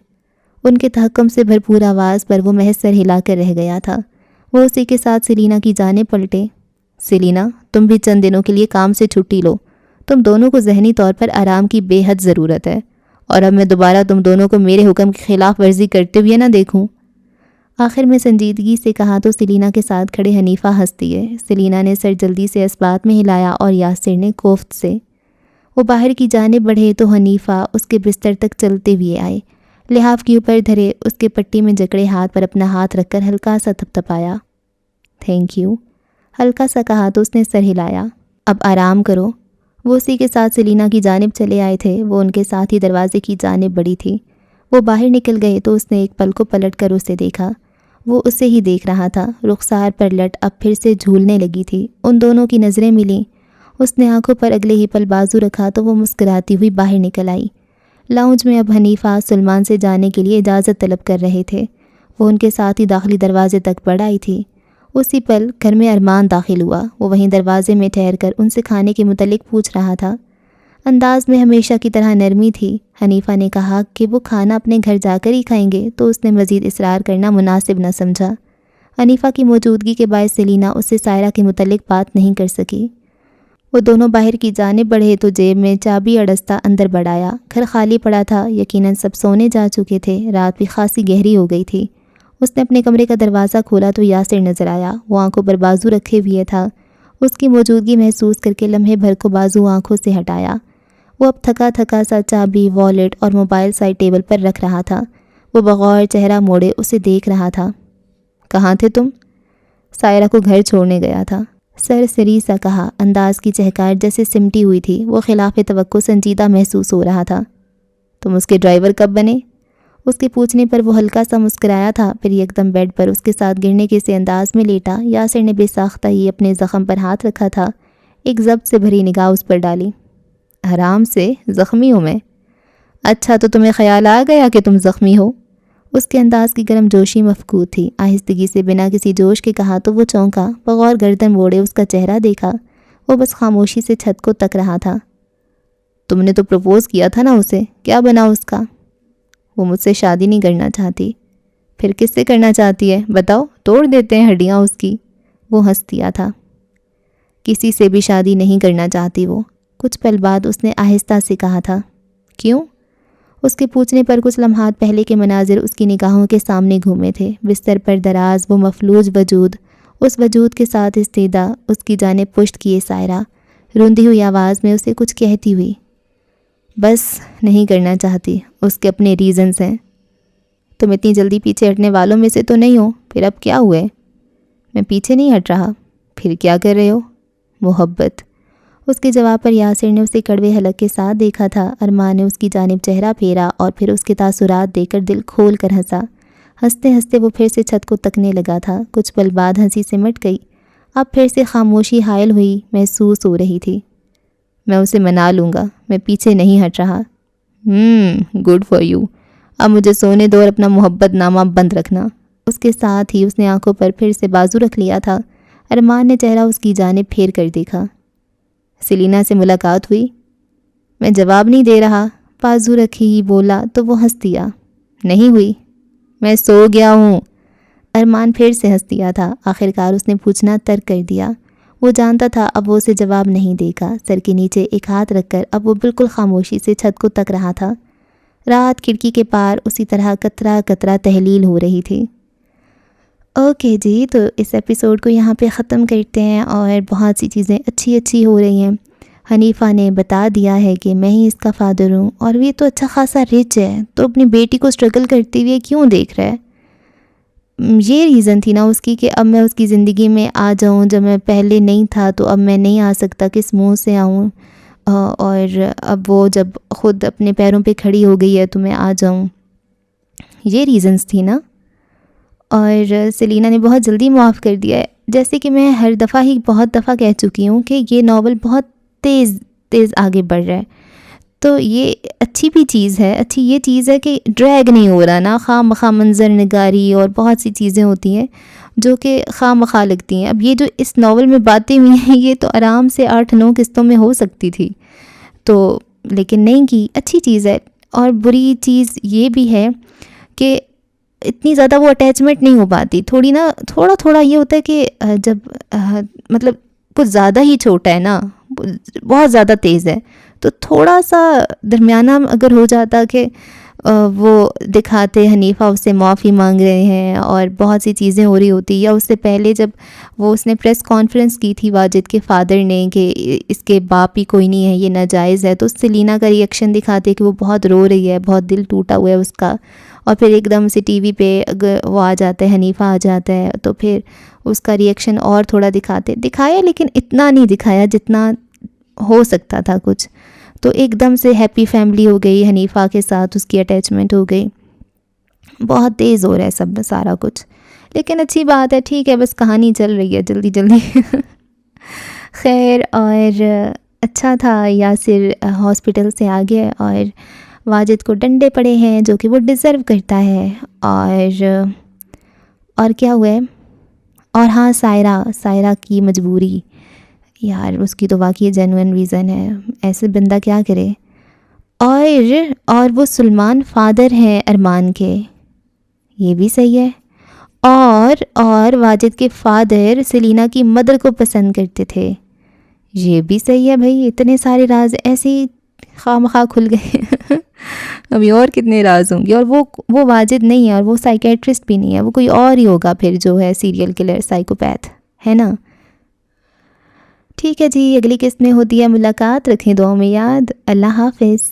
ان کے تحکم سے بھرپور آواز پر وہ محض سر ہلا کر رہ گیا تھا۔ وہ اسی کے ساتھ سیلینا کی جانب پلٹے۔ سیلینا، تم بھی چند دنوں کے لیے کام سے چھٹی لو، تم دونوں کو ذہنی طور پر آرام کی بے حد ضرورت ہے، اور اب میں دوبارہ تم دونوں کو میرے حکم کی خلاف ورزی کرتے ہوئے نہ دیکھوں۔ آخر میں سنجیدگی سے کہا تو سیلینا کے ساتھ کھڑے حنیفہ ہنس دیے۔ سیلینا نے سر جلدی سے اس بات میں ہلایا اور یاسر نے کوفت سے۔ وہ باہر کی جانب بڑھے تو حنیفہ اس کے بستر تک چلتے ہوئے آئے، لحاف کے اوپر دھرے اس کے پٹی میں جکڑے ہاتھ پر اپنا ہاتھ رکھ کر ہلکا سا تھپتھپایا۔ تھینک یو، ہلکا سا کہا تو اس نے سر ہلایا۔ اب آرام کرو۔ وہ اسی کے ساتھ سیلینا کی جانب چلے آئے تھے، وہ ان کے ساتھ ہی دروازے کی جانب بڑھی تھی۔ وہ باہر نکل گئے تو اس نے ایک پل کو پلٹ کر اسے دیکھا۔ وہ اسے ہی دیکھ رہا تھا۔ رخسار پر لٹ اب پھر سے جھولنے لگی تھی۔ ان دونوں کی نظریں ملیں۔ اس نے آنکھوں پر اگلے ہی پل بازو رکھا تو وہ مسکراتی ہوئی باہر نکل آئی۔ لاؤنج میں اب حنیفہ سلمان سے جانے کے لیے اجازت طلب کر رہے تھے۔ وہ ان کے ساتھ ہی داخلی دروازے تک بڑھ آئی تھی۔ اسی پل گھر میں ارمان داخل ہوا۔ وہ وہیں دروازے میں ٹھہر کر ان سے کھانے کے متعلق پوچھ رہا تھا۔ انداز میں ہمیشہ کی طرح نرمی تھی۔ حنیفہ نے کہا کہ وہ کھانا اپنے گھر جا کر ہی کھائیں گے تو اس نے مزید اصرار کرنا مناسب نہ سمجھا۔ حنیفہ کی موجودگی کے باعث سیلینا اس سے سائرہ کے متعلق بات نہیں کر سکی۔ وہ دونوں باہر کی جانب بڑھے تو جیب میں چابی اڑستا اندر بڑھایا۔ گھر خالی پڑا تھا، یقیناً سب سونے جا چکے تھے، رات بھی خاصی گہری ہو گئی تھی۔ اس نے اپنے کمرے کا دروازہ کھولا تو یاسر نظر آیا۔ وہ آنکھوں پر بازو رکھے ہوئے تھا۔ اس کی موجودگی محسوس کر کے لمحے بھر کو بازو آنکھوں سے ہٹایا۔ وہ اب تھکا تھکا سا چابی، والیٹ اور موبائل سائڈ ٹیبل پر رکھ رہا تھا۔ وہ بغور چہرہ موڑے اسے دیکھ رہا تھا۔ کہاں تھے تم؟ سائرہ کو گھر چھوڑنے گیا تھا، سر سری سا کہا، انداز کی چہکاہٹ جیسے سمٹی ہوئی تھی۔ وہ خلاف توقع سنجیدہ محسوس ہو رہا تھا۔ تم اس کے ڈرائیور کب بنے؟ اس کے پوچھنے پر وہ ہلکا سا مسکرایا تھا، پھر یکدم بیڈ پر اس کے ساتھ گرنے کے سے انداز میں لیٹا۔ یاسر نے بے ساختہ ہی اپنے زخم پر ہاتھ رکھا تھا، ایک ضبط سے بھری نگاہ اس پر ڈالی۔ آرام سے، زخمی ہوں میں؟ اچھا، تو تمہیں خیال آ گیا کہ تم زخمی ہو؟ اس کے انداز کی گرم جوشی مفقود تھی۔ آہستگی سے بنا کسی جوش کے کہا تو وہ چونکا، بغور گردن موڑے اس کا چہرہ دیکھا۔ وہ بس خاموشی سے چھت کو تک رہا تھا۔ تم نے تو پروپوز کیا تھا نا اسے، کیا بنا اس کا؟ وہ مجھ سے شادی نہیں کرنا چاہتی۔ پھر کس سے کرنا چاہتی ہے بتاؤ، توڑ دیتے ہیں ہڈیاں اس کی۔ وہ ہنس دیا تھا۔ کسی سے بھی شادی نہیں کرنا چاہتی وہ۔ کچھ پل بعد اس نے آہستہ سے کہا تھا۔ کیوں؟ اس کے پوچھنے پر کچھ لمحات پہلے کے مناظر اس کی نگاہوں کے سامنے گھومے تھے۔ بستر پر دراز وہ مفلوج وجود، اس وجود کے ساتھ استیدا اس کی جانب پشت کیے سائرہ روندی ہوئی آواز میں اسے کچھ کہتی ہوئی۔ بس نہیں کرنا چاہتی، اس کے اپنے ریزنز ہیں۔ تم اتنی جلدی پیچھے ہٹنے والوں میں سے تو نہیں ہو، پھر اب کیا ہوئے؟ میں پیچھے نہیں ہٹ رہا، پھر کیا کر رہے ہو؟ محبت۔ اس کے جواب پر یاسر نے اسے کڑوے حلق کے ساتھ دیکھا تھا۔ ارمان نے اس کی جانب چہرہ پھیرا اور پھر اس کے تاثرات دیکھ کر دل کھول کر ہنسا۔ ہنستے ہنستے وہ پھر سے چھت کو تکنے لگا تھا۔ کچھ پل بعد ہنسی سمٹ گئی، اب پھر سے خاموشی حائل ہوئی محسوس ہو رہی تھی۔ میں اسے منا لوں گا، میں پیچھے نہیں ہٹ رہا۔ Good for you. اب مجھے سونے دو اور اپنا محبت نامہ بند رکھنا۔ اس کے ساتھ ہی اس نے آنکھوں پر پھر سے بازو رکھ لیا تھا۔ ارمان نے چہرہ اس کی جانب پھیر کر دیکھا۔ سیلینا سے ملاقات ہوئی؟ میں جواب نہیں دے رہا، بازو رکھی ہی بولا تو وہ ہنس دیا۔ نہیں ہوئی، میں سو گیا ہوں۔ ارمان پھر سے ہنس دیا تھا۔ آخرکار اس نے پوچھنا ترک کر دیا۔ وہ جانتا تھا اب وہ اسے جواب نہیں دے گا۔ سر کے نیچے ایک ہاتھ رکھ کر اب وہ بالکل خاموشی سے چھت کو تک رہا تھا۔ رات کھڑکی کے پار اسی طرح قطرہ قطرہ تحلیل ہو رہی تھی۔ اوکے جی، تو اس ایپیسوڈ کو یہاں پہ ختم کرتے ہیں، اور بہت سی چیزیں اچھی ہو رہی ہیں۔ حنیفہ نے بتا دیا ہے کہ میں ہی اس کا فادر ہوں، اور یہ تو اچھا خاصا رچ ہے، تو اپنی بیٹی کو اسٹرگل کرتے ہوئے کیوں دیکھ رہا ہے؟ یہ ریزن تھی نا اس کی کہ اب میں اس کی زندگی میں آ جاؤں، جب میں پہلے نہیں تھا تو اب میں نہیں آ سکتا، کس منہ سے آؤں، اور اب وہ جب خود اپنے پیروں پہ کھڑی ہو گئی ہے تو میں آ جاؤں۔ یہ ریزنز تھی نا۔ اور سیلینا نے بہت جلدی معاف کر دیا ہے، جیسے کہ میں ہر دفعہ ہی بہت دفعہ کہہ چکی ہوں کہ یہ ناول بہت تیز آگے بڑھ رہا ہے، تو یہ اچھی بھی چیز ہے۔ اچھی یہ چیز ہے کہ ڈریگ نہیں ہو رہا نا، خواہ مخواہ منظر نگاری اور بہت سی چیزیں ہوتی ہیں جو کہ خواہ مخواہ لگتی ہیں۔ اب یہ جو اس ناول میں باتیں ہوئی ہیں یہ تو آرام سے 8-9 قسطوں میں ہو سکتی تھی، تو لیکن نہیں کی، اچھی چیز ہے۔ اور بری چیز یہ بھی ہے کہ اتنی زیادہ وہ اٹیچمنٹ نہیں ہو پاتی، تھوڑا یہ ہوتا ہے کہ جب مطلب کچھ زیادہ ہی چھوٹا ہے نا، بہت زیادہ تیز ہے، تو تھوڑا سا درمیانہ اگر ہو جاتا کہ وہ دکھاتے حنیفہ اس سے معافی مانگ رہے ہیں اور بہت سی چیزیں ہو رہی ہوتی، یا اس سے پہلے جب اس نے پریس کانفرنس کی تھی واجد کے فادر نے کہ اس کے باپ ہی کوئی نہیں ہے، یہ ناجائز ہے، تو سیلینا کا ریئیکشن دکھاتے کہ وہ بہت رو رہی ہے، بہت دل ٹوٹا ہوا ہے اس کا، اور پھر ایک دم سے ٹی وی پہ اگر وہ آ جاتا ہے، حنیفہ آ جاتا ہے، تو پھر اس کا ریئیکشن اور تھوڑا دکھایا لیکن اتنا نہیں دکھایا جتنا ہو سکتا تھا کچھ۔ تو ایک دم سے ہیپی فیملی ہو گئی، حنیفہ کے ساتھ اس کی اٹیچمنٹ ہو گئی، بہت تیز ہو رہا ہے سب سارا کچھ، لیکن اچھی بات ہے، ٹھیک ہے، بس کہانی چل رہی ہے جلدی خیر، اور اچھا تھا یاسر ہاسپٹل سے آ گیا اور واجد کو ڈنڈے پڑے ہیں جو کہ وہ ڈیزرو کرتا ہے، اور کیا ہوا ہے، اور ہاں سائرہ کی مجبوری، یار اس کی تو واقعی جینوئن ریزن ہے، ایسے بندہ کیا کرے، اور وہ سلمان فادر ہیں ارمان کے، یہ بھی صحیح ہے، اور واجد کے فادر سیلینا کی مدر کو پسند کرتے تھے، یہ بھی صحیح ہے بھائی، اتنے سارے راز ایسے ہی خواہ مخواہ کھل گئے ابھی اور کتنے راز ہوں گے، اور وہ واجد نہیں ہے، اور وہ سائیکیٹرسٹ بھی نہیں ہے، وہ کوئی اور ہی ہوگا پھر جو ہے سیریل کلر سائیکوپیتھ ہے نا۔ ٹھیک ہے جی، اگلی قسط میں ہوتی ہے ملاقات، رکھیں دعاؤں میں یاد، اللہ حافظ۔